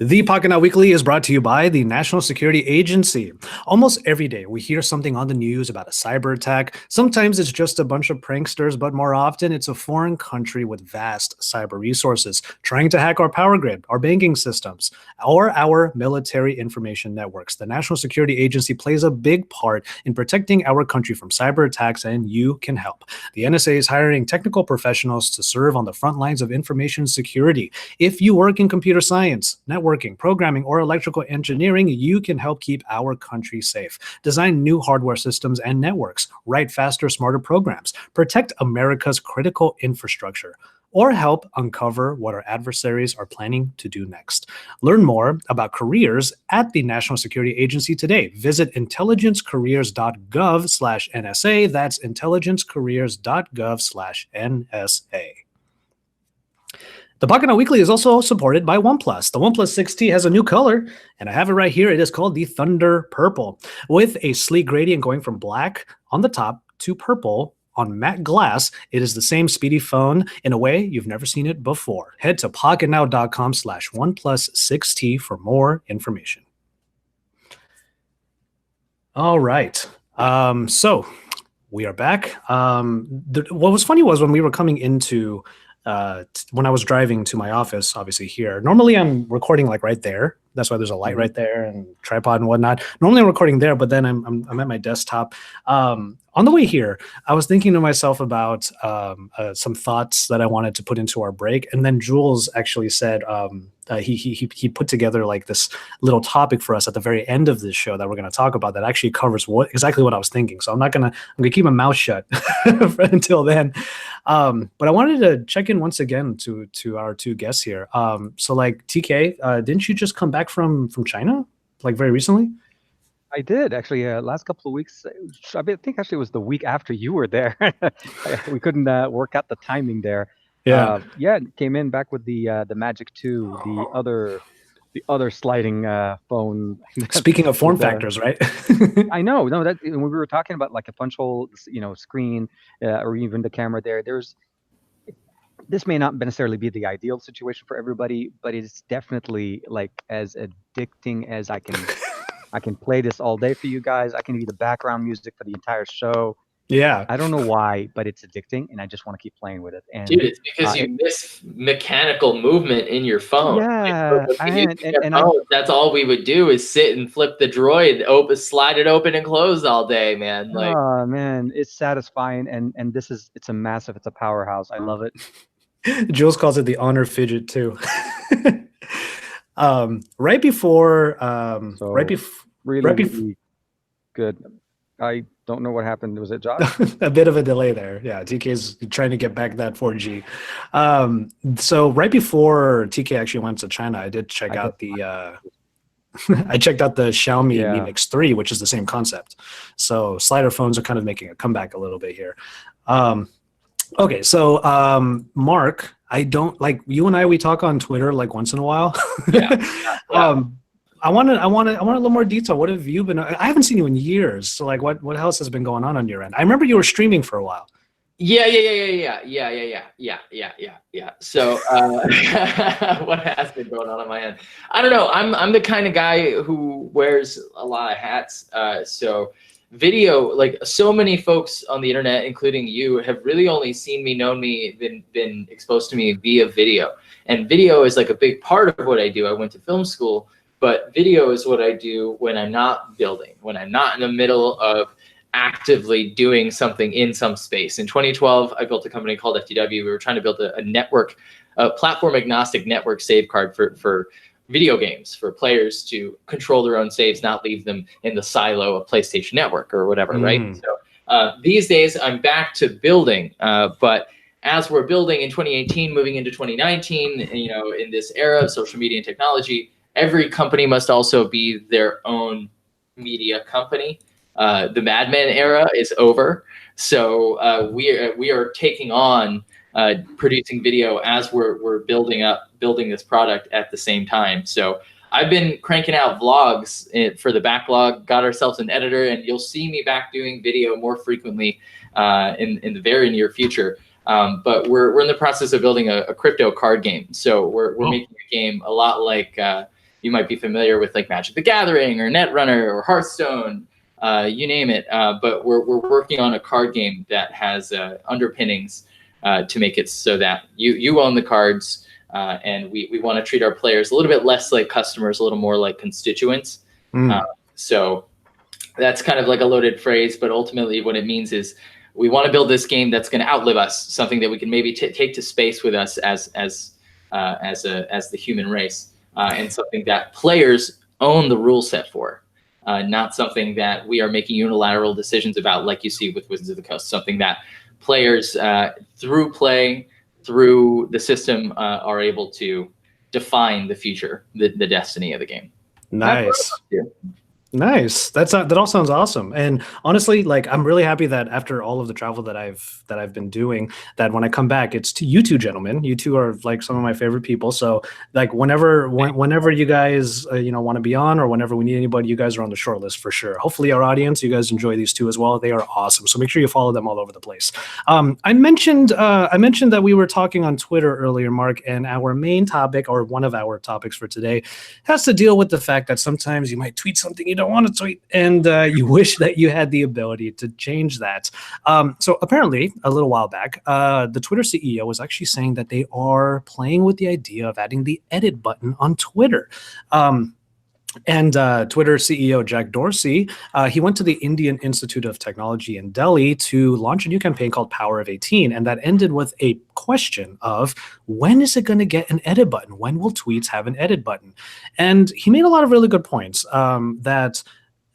The Pocketnow Weekly is brought to you by the National Security Agency. Almost every day, we hear something on the news about a cyber attack. Sometimes it's just a bunch of pranksters, but more often it's a foreign country with vast cyber resources trying to hack our power grid, our banking systems, or our military information networks. The National Security Agency plays a big part in protecting our country from cyber attacks, and you can help. The NSA is hiring technical professionals to serve on the front lines of information security. If you work in computer science, network networking, programming, or electrical engineering, you can help keep our country safe. Design new hardware systems and networks, write faster, smarter programs, protect America's critical infrastructure, or help uncover what our adversaries are planning to do next. Learn more about careers at the National Security Agency today. Visit intelligencecareers.gov/NSA. That's intelligencecareers.gov/NSA. The Pocketnow Weekly is also supported by OnePlus. The OnePlus 6T has a new color, and I have it right here. It is called the Thunder Purple, with a sleek gradient going from black on the top to purple on matte glass. It is the same speedy phone in a way you've never seen it before. Head to pocketnow.com/OnePlus6T for more information. All right. So we are back. What was funny was when we were coming into when I was driving to my office, obviously here, normally I'm recording like right there. That's why there's a light right there and tripod and whatnot. Normally I'm recording there, but then I'm at my desktop. On the way here, I was thinking to myself about some thoughts that I wanted to put into our break, and then Jules actually said he put together like this little topic for us at the very end of this show that we're going to talk about that actually covers exactly what I was thinking. So I'm gonna keep my mouth shut until then. But I wanted to check in once again to our two guests here. So like TK, didn't you just come back from China like very recently? I did actually. Last couple of weeks, I think actually it was the week after you were there. We couldn't work out the timing there. Yeah. Came in back with the Magic 2, the other sliding phone. Speaking of form factors, right? I know. No, that when we were talking about like a punch hole, screen, or even the camera there. This may not necessarily be the ideal situation for everybody, but it's definitely like as addicting as I can. I can play this all day for you guys. I can be the background music for the entire show. Yeah. I don't know why, but it's addicting, and I just want to keep playing with it. And dude, it's because you miss mechanical movement in your phone. Yeah, that's all we would do is sit and flip the droid, slide it open and close all day, man. Like, oh man, it's satisfying, and it's a powerhouse. I love it. Jules calls it the honor fidget too. Right before, really good. I don't know what happened. Was it Josh? A bit of a delay there. Yeah, TK's trying to get back that 4G. So right before TK actually went to China, I did check out the I checked out the Xiaomi Mi Mix 3, which is the same concept. So slider phones are kind of making a comeback a little bit here. Okay, so Mark, I don't like you and we talk on Twitter like once in a while. I want a little more detail. What have you been? I haven't seen you in years. So like, what else has been going on your end? I remember you were streaming for a while. Yeah. So what has been going on my end? I don't know. I'm the kind of guy who wears a lot of hats. So video, like so many folks on the internet, including you, have really only seen me, known me, been exposed to me via video. And video is like a big part of what I do. I went to film school, but video is what I do when I'm not building, when I'm not in the middle of actively doing something in some space. In 2012, I built a company called FTW. We were trying to build a network, a platform agnostic network save card for video games, for players to control their own saves, not leave them in the silo of PlayStation Network or whatever, right? So these days I'm back to building, but as we're building in 2018, moving into 2019, in this era of social media and technology, every company must also be their own media company. The Mad Men era is over, so we are taking on producing video as we're building this product at the same time. So I've been cranking out vlogs for the backlog, got ourselves an editor, and you'll see me back doing video more frequently in the very near future. But we're in the process of building a crypto card game. So we're making a game a lot like you might be familiar with, like Magic the Gathering or Netrunner or Hearthstone, you name it. But we're working on a card game that has underpinnings to make it so that you own the cards, and we want to treat our players a little bit less like customers, a little more like constituents. So that's kind of like a loaded phrase, but ultimately what it means is we want to build this game that's going to outlive us, something that we can maybe take to space with us as the human race. and something that players own the rule set for. Not something that we are making unilateral decisions about, like you see with Wizards of the Coast. Something that players, through play, through the system, are able to define the future, the destiny of the game. Nice. Nice. That all sounds awesome. And honestly, like, I'm really happy that after all of the travel that I've been doing, that when I come back, it's to you two gentlemen. You two are like some of my favorite people. So like whenever you guys want to be on, or whenever we need anybody, you guys are on the short list for sure. Hopefully our audience, you guys enjoy these two as well. They are awesome. So make sure you follow them all over the place. I mentioned that we were talking on Twitter earlier, Mark, and our main topic, or one of our topics for today, has to deal with the fact that sometimes you might tweet something you don't want to tweet, and you wish that you had the ability to change that. So apparently, a little while back, the Twitter CEO was actually saying that they are playing with the idea of adding the edit button on Twitter. And Twitter CEO Jack Dorsey, he went to the Indian Institute of Technology in Delhi to launch a new campaign called Power of 18. And that ended with a question of, when is it going to get an edit button? When will tweets have an edit button? And he made a lot of really good points, that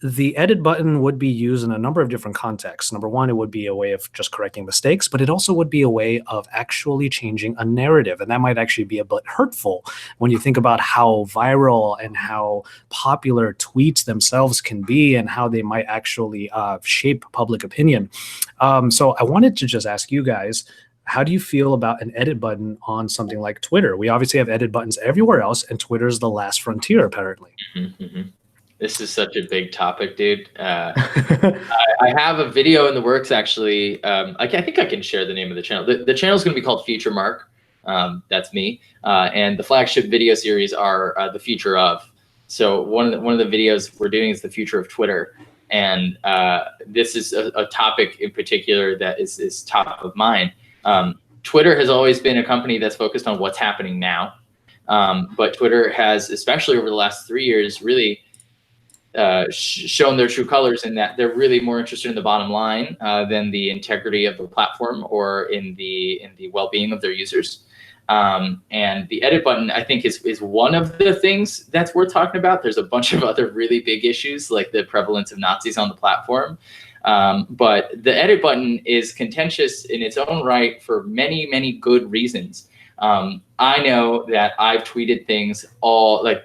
the edit button would be used in a number of different contexts. Number one, it would be a way of just correcting mistakes, but it also would be a way of actually changing a narrative. And that might actually be a bit hurtful when you think about how viral and how popular tweets themselves can be, and how they might actually shape public opinion. So I wanted to just ask you guys, how do you feel about an edit button on something like Twitter? We obviously have edit buttons everywhere else, and Twitter is the last frontier, apparently. Mm-hmm. This is such a big topic, dude. I have a video in the works, actually. I think I can share the name of the channel. The channel is going to be called Future Mark. That's me. And the flagship video series are the future of. So one of the videos we're doing is the future of Twitter. And this is a topic in particular that is top of mind. Twitter has always been a company that's focused on what's happening now. But Twitter has, especially over the last 3 years, really shown their true colors in that they're really more interested in the bottom line than the integrity of the platform, or in the well-being of their users. And the edit button, I think, is one of the things that's worth talking about. There's a bunch of other really big issues, like the prevalence of Nazis on the platform. But the edit button is contentious in its own right for many, many good reasons. I know that I've tweeted things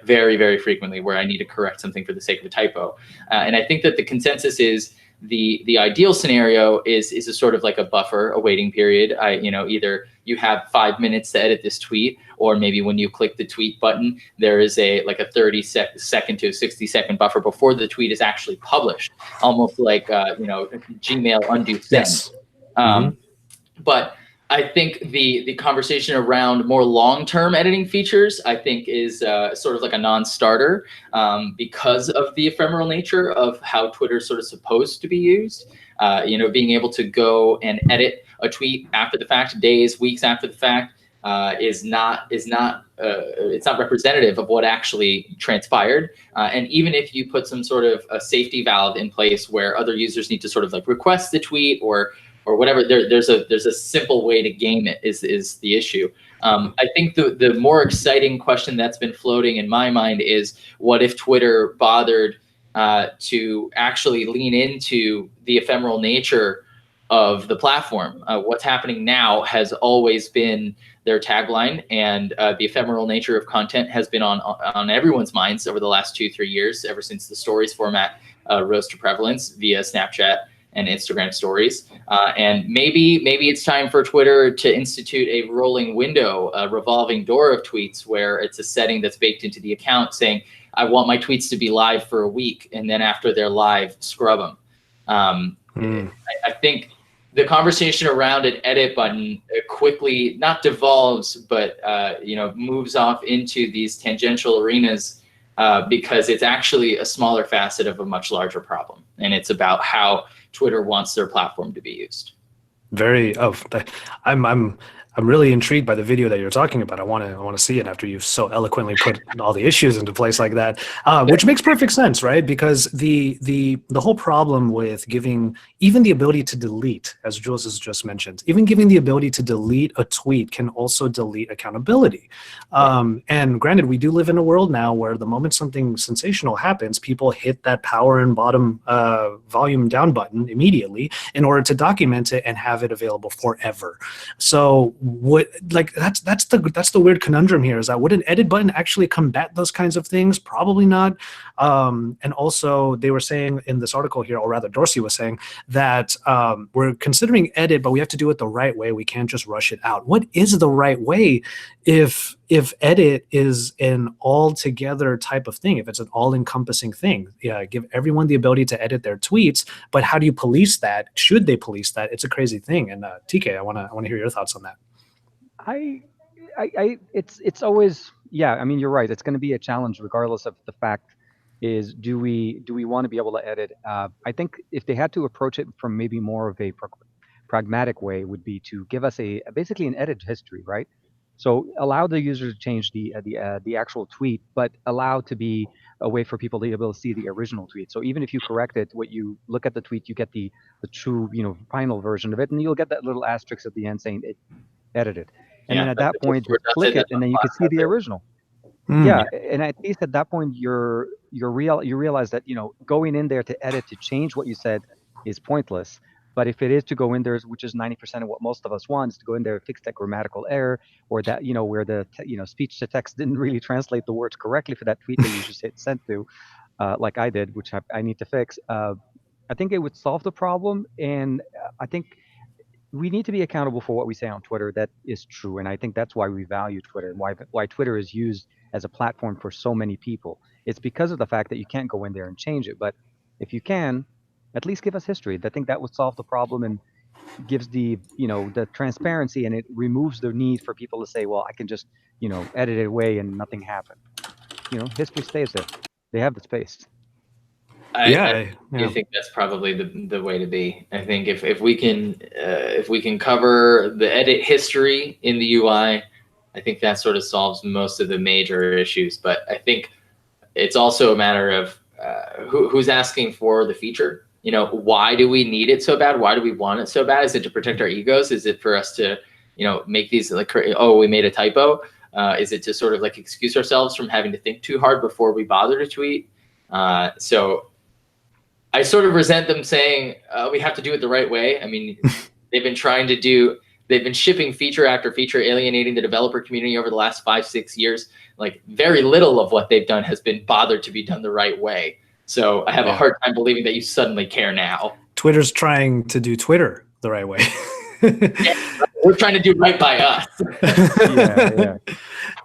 very, very frequently where I need to correct something for the sake of a typo. And I think that the consensus is the ideal scenario is a sort of like a buffer, a waiting period. Either you have 5 minutes to edit this tweet, or maybe when you click the tweet button, there is a 30-second to 60-second buffer before the tweet is actually published, almost like Gmail undo send. Yes. But I think the conversation around more long-term editing features, I think, is sort of like a non-starter because of the ephemeral nature of how Twitter's sort of supposed to be used. Being able to go and edit a tweet after the fact, days, weeks after the fact, is not it's not representative of what actually transpired. And even if you put some sort of a safety valve in place where other users need to sort of like request the tweet or whatever, there's a simple way to game it is the issue. I think the more exciting question that's been floating in my mind is, what if Twitter bothered to actually lean into the ephemeral nature of the platform? What's happening now has always been their tagline, and the ephemeral nature of content has been on everyone's minds over the last 2-3 years, ever since the stories format rose to prevalence via Snapchat and Instagram stories. And maybe it's time for Twitter to institute a rolling window, a revolving door of tweets, where it's a setting that's baked into the account saying, I want my tweets to be live for a week, and then after they're live, scrub them. I think the conversation around an edit button quickly not devolves, but moves off into these tangential arenas because it's actually a smaller facet of a much larger problem, and it's about how Twitter wants their platform to be used. I'm really intrigued by the video that you're talking about. I want to see it after you've so eloquently put all the issues into place like that, which makes perfect sense, right? Because the whole problem with giving even the ability to delete, as Jules has just mentioned, even giving the ability to delete a tweet can also delete accountability. And granted, we do live in a world now where the moment something sensational happens, people hit that power and bottom volume down button immediately in order to document it and have it available forever. So that's the weird conundrum here, is that would an edit button actually combat those kinds of things? Probably not. And also they were saying in this article here, or rather Dorsey was saying that we're considering edit, but we have to do it the right way. We can't just rush it out. What is the right way if edit is an all-together type of thing, if it's an all-encompassing thing? Yeah, give everyone the ability to edit their tweets, but how do you police that? Should they police that? It's a crazy thing. And TK, I want to hear your thoughts on that. It's always, yeah, I mean, you're right. It's going to be a challenge regardless of the fact is, do we want to be able to edit? I think if they had to approach it from maybe more of a pragmatic way, would be to give us basically an edit history, right? So allow the user to change the actual tweet, but allow to be a way for people to be able to see the original tweet. So even if you correct it, what you look at the tweet, you get the true, final version of it, and you'll get that little asterisk at the end saying it edited. And then at that point, you click it, and then you can see the original. Yeah, and at least at that point, you realize that going in there to edit, to change what you said is pointless. But if it is to go in there, which is 90% of what most of us want, is to go in there, fix that grammatical error, or that where the speech to text didn't really translate the words correctly for that tweet that you just hit send to, like I did, which I need to fix. I think it would solve the problem, and I think we need to be accountable for what we say on Twitter. That is true, and I think that's why we value Twitter, and why Twitter is used as a platform for so many people. It's because of the fact that you can't go in there and change it, but if you can, at least give us history. I think that would solve the problem and gives the transparency, and it removes the need for people to say, well, I can just edit it away and nothing happened. History stays there. They have the space. I think that's probably the way to be. I think if we can cover the edit history in the UI, I think that sort of solves most of the major issues. But I think it's also a matter of who's asking for the feature. Why do we need it so bad? Why do we want it so bad? Is it to protect our egos? Is it for us to make these we made a typo? Is it to sort of excuse ourselves from having to think too hard before we bother to tweet? So I sort of resent them saying we have to do it the right way. I mean, they've been shipping feature after feature, alienating the developer community over the last 5-6 years. Very little of what they've done has been bothered to be done the right way. So I have a hard time believing that you suddenly care now. Twitter's trying to do Twitter the right way. We're trying to do right by us.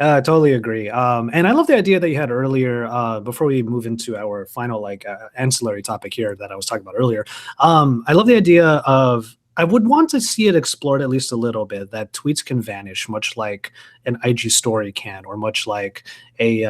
I totally agree. And I love the idea that you had earlier, before we move into our final ancillary topic here that I was talking about earlier. I love the idea of, I would want to see it explored at least a little bit, that tweets can vanish much like an IG story can, or much like a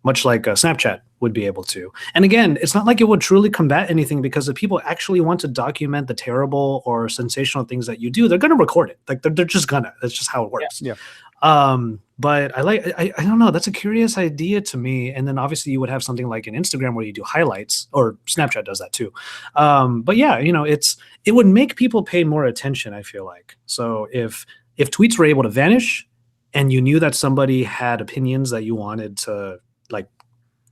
Snapchat would be able to. And again, it's not like it would truly combat anything, because if people actually want to document the terrible or sensational things that you do, they're going to record it. They're just gonna. That's just how it works. Yeah. But I don't know. That's a curious idea to me. And then obviously you would have something like an Instagram where you do highlights, or Snapchat does that too. But yeah, it would make people pay more attention, I feel like. So if tweets were able to vanish, and you knew that somebody had opinions that you wanted to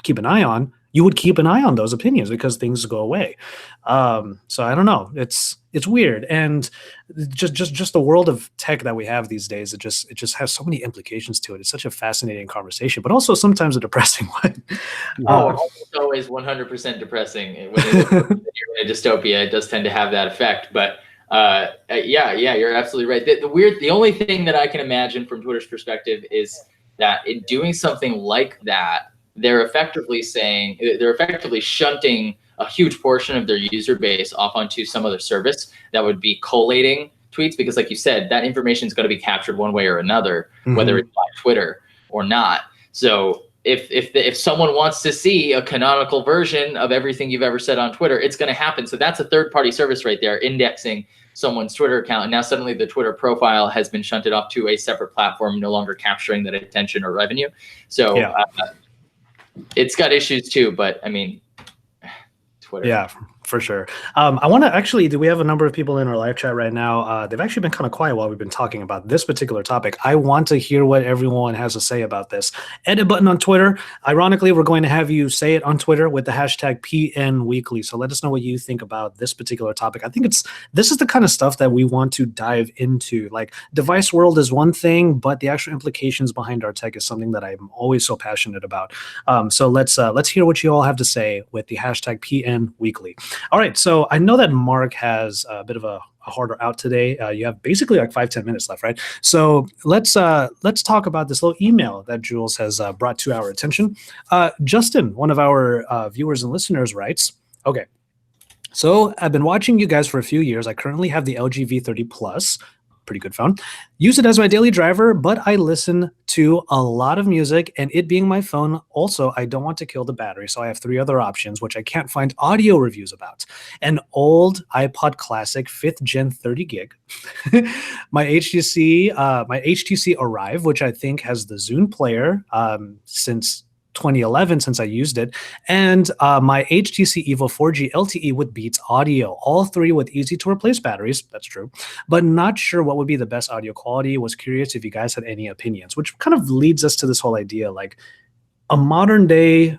keep an eye on, you would keep an eye on those opinions because things go away. So I don't know. It's weird, and just the world of tech that we have these days. It just has so many implications to it. It's such a fascinating conversation, but also sometimes a depressing one. It's always 100% depressing when you're in a dystopia. It does tend to have that effect, but. Yeah, you're absolutely right. The only thing that I can imagine from Twitter's perspective is that in doing something like that, they're effectively shunting a huge portion of their user base off onto some other service that would be collating tweets, because like you said, that information is going to be captured one way or another, whether it's by Twitter or not. So if someone wants to see a canonical version of everything you've ever said on Twitter, it's going to happen. So that's a third-party service right there, indexing someone's Twitter account. And now suddenly the Twitter profile has been shunted off to a separate platform, no longer capturing that attention or revenue. So it's got issues too, but I mean, Twitter. Yeah, for sure. I want to actually, do we have a number of people in our live chat right now? They've actually been kind of quiet while we've been talking about this particular topic. I want to hear what everyone has to say about this. Edit button on Twitter. Ironically, we're going to have you say it on Twitter with the hashtag PNWeekly. So let us know what you think about this particular topic. I think this is the kind of stuff that we want to dive into. Like, device world is one thing, but the actual implications behind our tech is something that I'm always so passionate about. So let's hear what you all have to say with the hashtag PNWeekly. All right, so I know that Mark has a bit of a harder out today. You have basically like 5-10 minutes left, right? So let's talk about this little email that Jules has brought to our attention. Justin, one of our viewers and listeners, writes, okay, so I've been watching you guys for a few years. I currently have the LG V30 Plus, pretty good phone. Use it as my daily driver, but I listen to a lot of music, and it being my phone, also, I don't want to kill the battery, so I have 3 other options, which I can't find audio reviews about. An old iPod Classic 5th Gen 30 gig, my HTC Arrive, which I think has the Zune player since 2011, since I used it, and my HTC Evo 4G LTE with Beats audio, all 3 with easy to replace batteries, that's true, but not sure what would be the best audio quality. Was curious if you guys had any opinions, which kind of leads us to this whole idea, like a modern day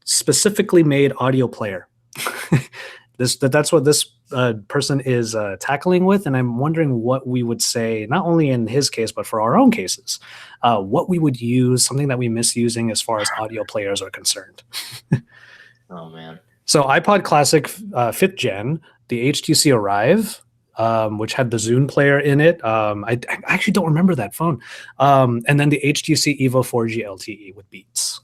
specifically made audio player. That's what this person is tackling with, and I'm wondering what we would say, not only in his case, but for our own cases, what we would use, something that we miss using as far as audio players are concerned. Oh, man. So iPod Classic 5th Gen, the HTC Arrive, which had the Zune player in it. I actually don't remember that phone. And then the HTC Evo 4G LTE with Beats.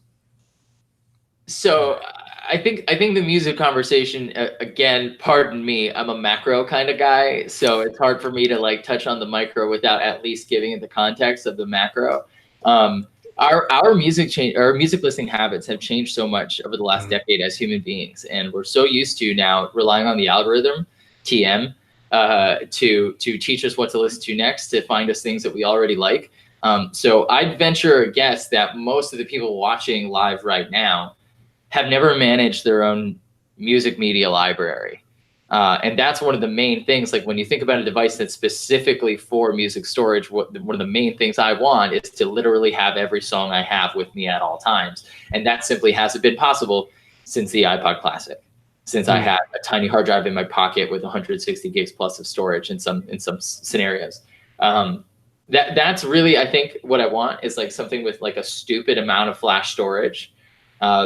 So I think the music conversation, again, pardon me, I'm a macro kind of guy, so it's hard for me to like touch on the micro without at least giving it the context of the macro. Our music listening habits have changed so much over the last decade as human beings, and we're so used to now relying on the algorithm, TM, to teach us what to listen to next, to find us things that we already like. So I'd venture a guess that most of the people watching live right now have never managed their own music media library. And that's one of the main things. Like when you think about a device that's specifically for music storage, one of the main things I want is to literally have every song I have with me at all times. And that simply hasn't been possible since the iPod Classic, since I had a tiny hard drive in my pocket with 160 gigs plus of storage in some scenarios. That's really, I think, what I want is like something with like a stupid amount of flash storage.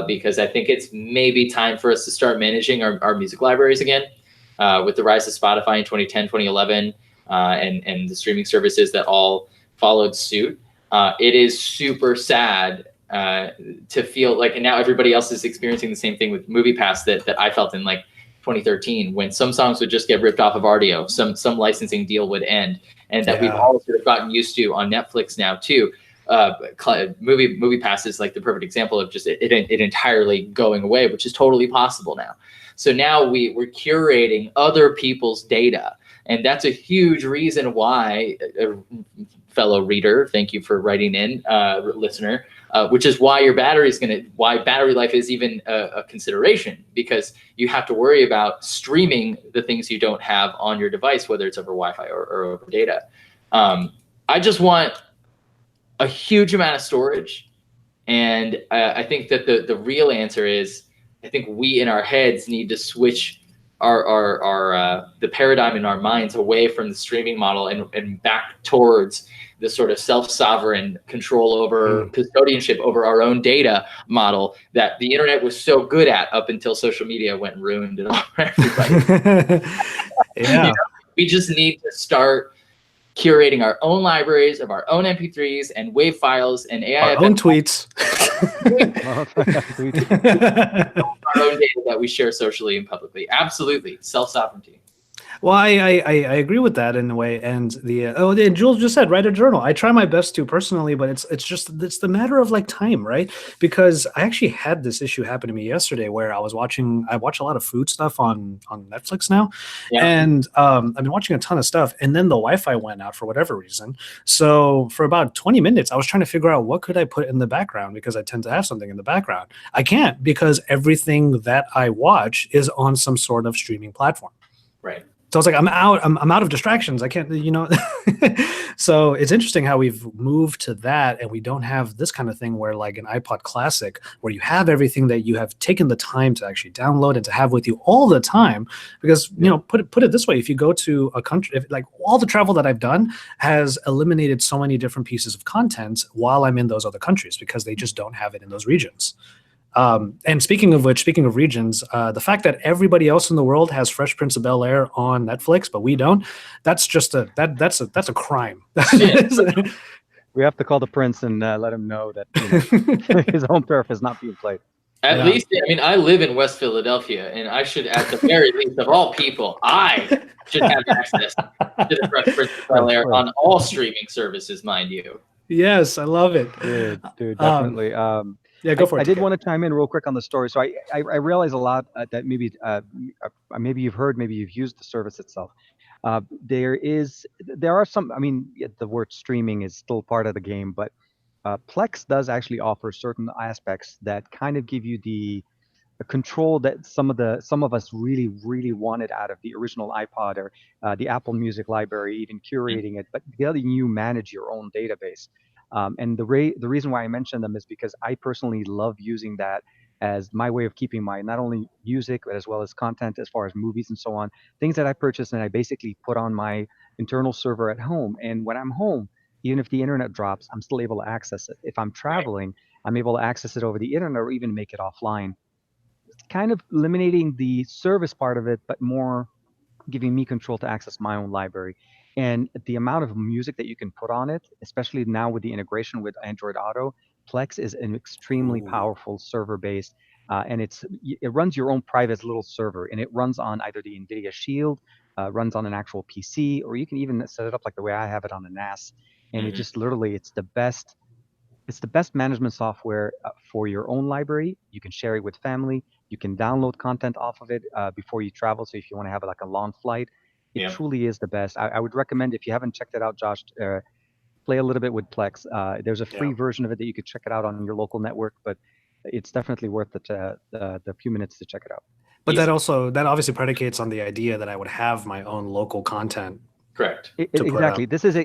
Because I think it's maybe time for us to start managing our music libraries again. With the rise of Spotify in 2010, 2011, and the streaming services that all followed suit. It is super sad to feel like, and now everybody else is experiencing the same thing with MoviePass that I felt in like 2013, when some songs would just get ripped off of Rdio, some licensing deal would end, and that we've all sort of gotten used to on Netflix now too. MoviePass is like the perfect example of just it entirely going away, which is totally possible now. So now we're curating other people's data, and that's a huge reason why, fellow reader, thank you for writing in, listener, which is why why battery life is even a consideration, because you have to worry about streaming the things you don't have on your device, whether it's over Wi-Fi or over data. I just want a huge amount of storage. And I think that the real answer is, I think we in our heads need to switch the paradigm in our minds away from the streaming model and back towards the sort of self-sovereign control over custodianship over our own data model that the internet was so good at up until social media went and ruined it all for everybody. You know, we just need to start curating our own libraries of our own MP3s and WAV files and AIF. Our own tweets. Our own data that we share socially and publicly. Absolutely. Self-sovereignty. Well, I agree with that in a way, and and Jules just said write a journal. I try my best to personally, but it's the matter of like time, right? Because I actually had this issue happen to me yesterday where I watch a lot of food stuff on Netflix now, Yeah. and I've been watching a ton of stuff, and then the Wi-Fi went out for whatever reason. So for about 20 minutes, I was trying to figure out what could I put in the background because I tend to have something in the background. I can't because everything that I watch is on some sort of streaming platform. Right. So it's like I'm out of distractions. I can't, So it's interesting how we've moved to that, and we don't have this kind of thing where like an iPod Classic, where you have everything that you have taken the time to actually download and to have with you all the time. Because put it this way, if you go to a country, like all the travel that I've done has eliminated so many different pieces of content while I'm in those other countries because they just don't have it in those regions. And speaking of which, speaking of regions, the fact that everybody else in the world has Fresh Prince of Bel-Air on Netflix, but we don't, that's a crime. We have to call the prince and let him know that his home turf is not being played. At least, I mean, I live in West Philadelphia, and I should, at the very least of all people, I should have access to the Fresh Prince of Bel-Air on all streaming services, mind you. Yes, I love it. Dude, definitely. Yeah, go for it. I did want to chime in real quick on the story. So I realize a lot that maybe you've heard, maybe you've used the service itself. There are some. I mean, the word streaming is still part of the game, but Plex does actually offer certain aspects that kind of give you the control that some of us really wanted out of the original iPod or the Apple Music library, even curating it, but letting you manage your own database. And the reason why I mention them is because I personally love using that as my way of keeping my not only music but as well as content as far as movies and so on, things that I purchase and I basically put on my internal server at home. And when I'm home, even if the internet drops, I'm still able to access it. If I'm traveling, I'm able to access it over the internet or even make it offline. It's kind of eliminating the service part of it, but more giving me control to access my own library. And the amount of music that you can put on it, especially now with the integration with Android Auto, Plex is an extremely powerful server-based, and it runs your own private little server, and it runs on either the NVIDIA Shield, runs on an actual PC, or you can even set it up like the way I have it on the NAS. And it just literally, it's the best management software for your own library. You can share it with family. You can download content off of it before you travel. So if you want to have like a long flight, it truly is the best. I would recommend, if you haven't checked it out, Josh, play a little bit with Plex. There's a free version of it that you could check it out on your local network, but it's definitely worth the few minutes to check it out. But that obviously predicates on the idea that I would have my own local content. Correct. Exactly. This is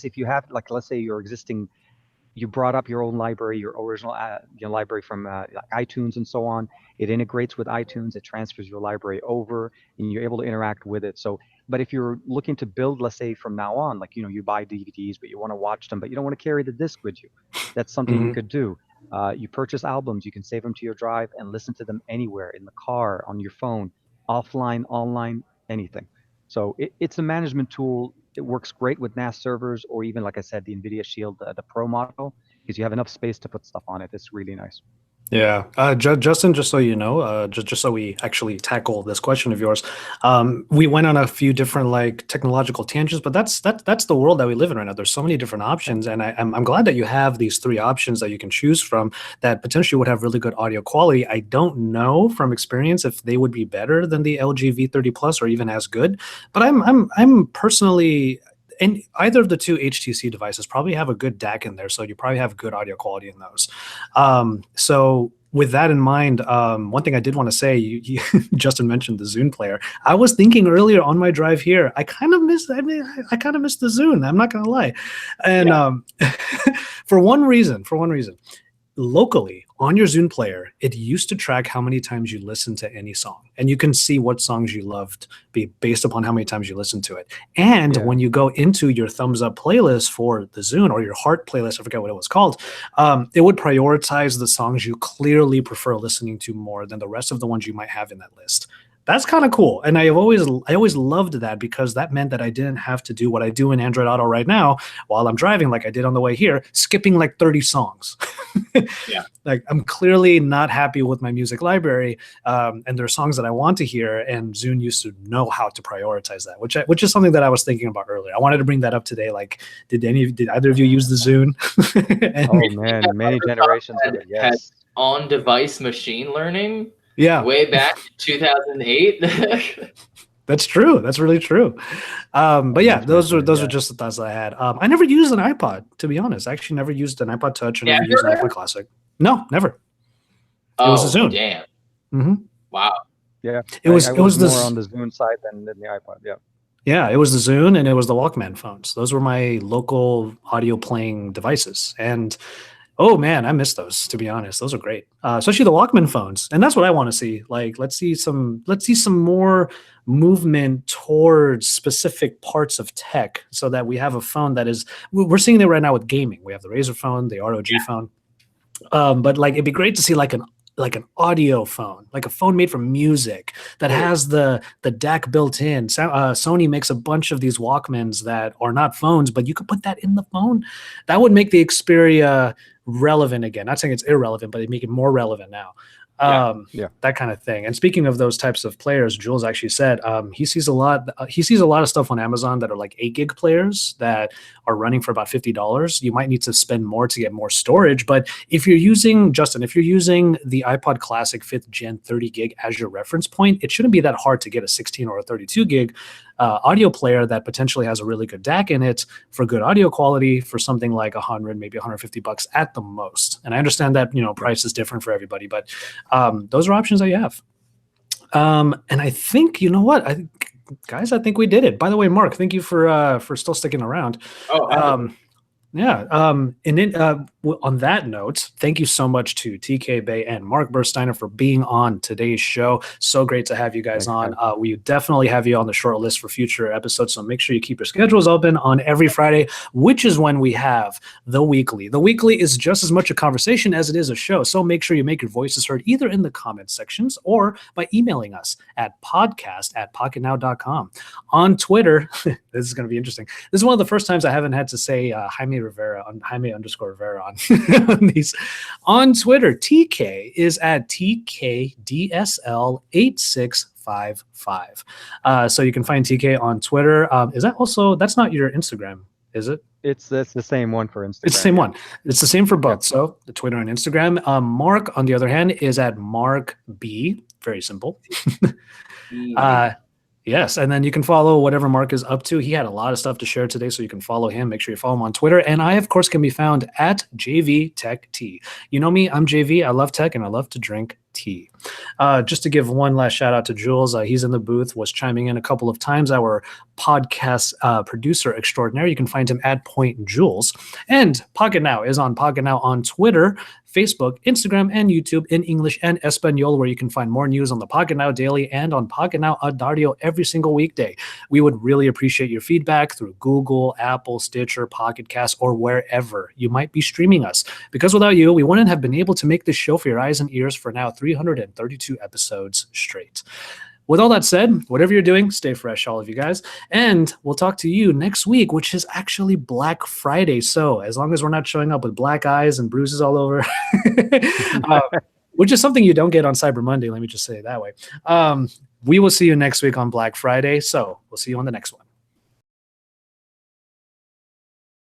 if you have, like, let's say you brought up your own library, your original library from iTunes and so on. It integrates with iTunes. It transfers your library over, and you're able to interact with it. So, but if you're looking to build, let's say from now on, like you buy DVDs, but you want to watch them, but you don't want to carry the disc with you, that's something you could do. You purchase albums, you can save them to your drive and listen to them anywhere, in the car, on your phone, offline, online, anything. So it's a management tool. It works great with NAS servers, or even, like I said, the NVIDIA Shield, the Pro model, because you have enough space to put stuff on it. It's really nice. Yeah. Justin, just so you know, just so we actually tackle this question of yours, we went on a few different like technological tangents, but that's the world that we live in right now. There's so many different options, and I'm glad that you have these three options that you can choose from that potentially would have really good audio quality. I don't know from experience if they would be better than the LG V30 Plus or even as good, but I'm personally. And either of the two HTC devices probably have a good DAC in there, so you probably have good audio quality in those. So with that in mind, one thing I did want to say, Justin mentioned the Zune player. I was thinking earlier on my drive here, I kind of miss the Zune. I'm not gonna lie, and for one reason. Locally on your Zune player, it used to track how many times you listened to any song, and you can see what songs you loved based upon how many times you listened to it. And when you go into your thumbs up playlist for the Zune, or your heart playlist, I forget what it was called, it would prioritize the songs you clearly prefer listening to more than the rest of the ones you might have in that list. That's kind of cool. And I always loved that because that meant that I didn't have to do what I do in Android Auto right now while I'm driving, like I did on the way here, skipping like 30 songs. Yeah. Like I'm clearly not happy with my music library. And there are songs that I want to hear, and Zune used to know how to prioritize that, which is something that I was thinking about earlier. I wanted to bring that up today. Like, did either of you use the Zune? Oh man, many generations of it, had yes. on-device machine learning. Yeah. Way back in 2008. That's true. That's really true. But yeah, those are just the thoughts that I had. I never used an iPod, to be honest. I actually never used an iPod Touch or never used an iPod Classic. No, never. It was a Zune. Damn. Mm-hmm. Wow. Yeah. It was more this on the Zune side than the iPod. Yeah. Yeah, it was the Zune and it was the Walkman phones. Those were my local audio playing devices. And oh man, I miss those, to be honest. Those are great. Especially the Walkman phones. And that's what I want to see. Like, let's see some more movement towards specific parts of tech so that we have a phone that is, we're seeing it right now with gaming. We have the Razer phone, the ROG phone. But like, it'd be great to see like an audio phone, like a phone made for music that has the DAC built in. Sony makes a bunch of these Walkmans that are not phones, but you could put that in the phone. That would make the Xperia relevant again. Not saying it's irrelevant, but they make it more relevant now. That kind of thing. And speaking of those types of players, Jules actually said he sees a lot of stuff on Amazon that are like 8 gig players that are running for about $50. You might need to spend more to get more storage, but if you're using the iPod Classic 5th Gen 30 gig as your reference point, it shouldn't be that hard to get a 16 or a 32 gig audio player that potentially has a really good DAC in it for good audio quality for something like $100, maybe $150 at the most. And I understand that, price is different for everybody, but those are options that you have. And I think, you know what, guys, I think we did it. By the way, Mark, thank you for still sticking around. On that note, thank you so much to TK Bay and Mark Bursteiner for being on today's show. So great to have you guys on. We definitely have you on the short list for future episodes, so make sure you keep your schedules open on every Friday, which is when we have the weekly. The weekly is just as much a conversation as it is a show, so make sure you make your voices heard either in the comment sections or by emailing us at podcast@pocketnow.com. On Twitter, this is going to be interesting. This is one of the first times I haven't had to say Jaime _Rivera on these. On Twitter, TK is at TKDSL8655. So you can find TK on Twitter. Is that also, that's not your Instagram, is it? It's the same one for Instagram. It's the same one. It's the same for both. So the Twitter and Instagram. Mark, on the other hand, is at Mark B. Very simple. Yes, and then you can follow whatever Mark is up to. He had a lot of stuff to share today, so you can follow him. Make sure you follow him on Twitter. And I, of course, can be found at JV Tech Tea. You know me, I'm JV. I love tech, and I love to drink tea. Just to give one last shout out to Jules. He's in the booth, was chiming in a couple of times. Our podcast producer extraordinaire. You can find him at Point Jules. And Pocketnow is on Pocketnow on Twitter, Facebook, Instagram, and YouTube in English and Espanol, where you can find more news on the Pocketnow Daily and on Pocketnow Audio every single weekday. We would really appreciate your feedback through Google, Apple, Stitcher, Pocket Cast, or wherever you might be streaming us. Because without you, we wouldn't have been able to make this show for your eyes and ears for now 332 episodes straight. With all that said, whatever you're doing, stay fresh, all of you guys. And we'll talk to you next week, which is actually Black Friday. So as long as we're not showing up with black eyes and bruises all over, which is something you don't get on Cyber Monday, let me just say it that way. We will see you next week on Black Friday. So we'll see you on the next one.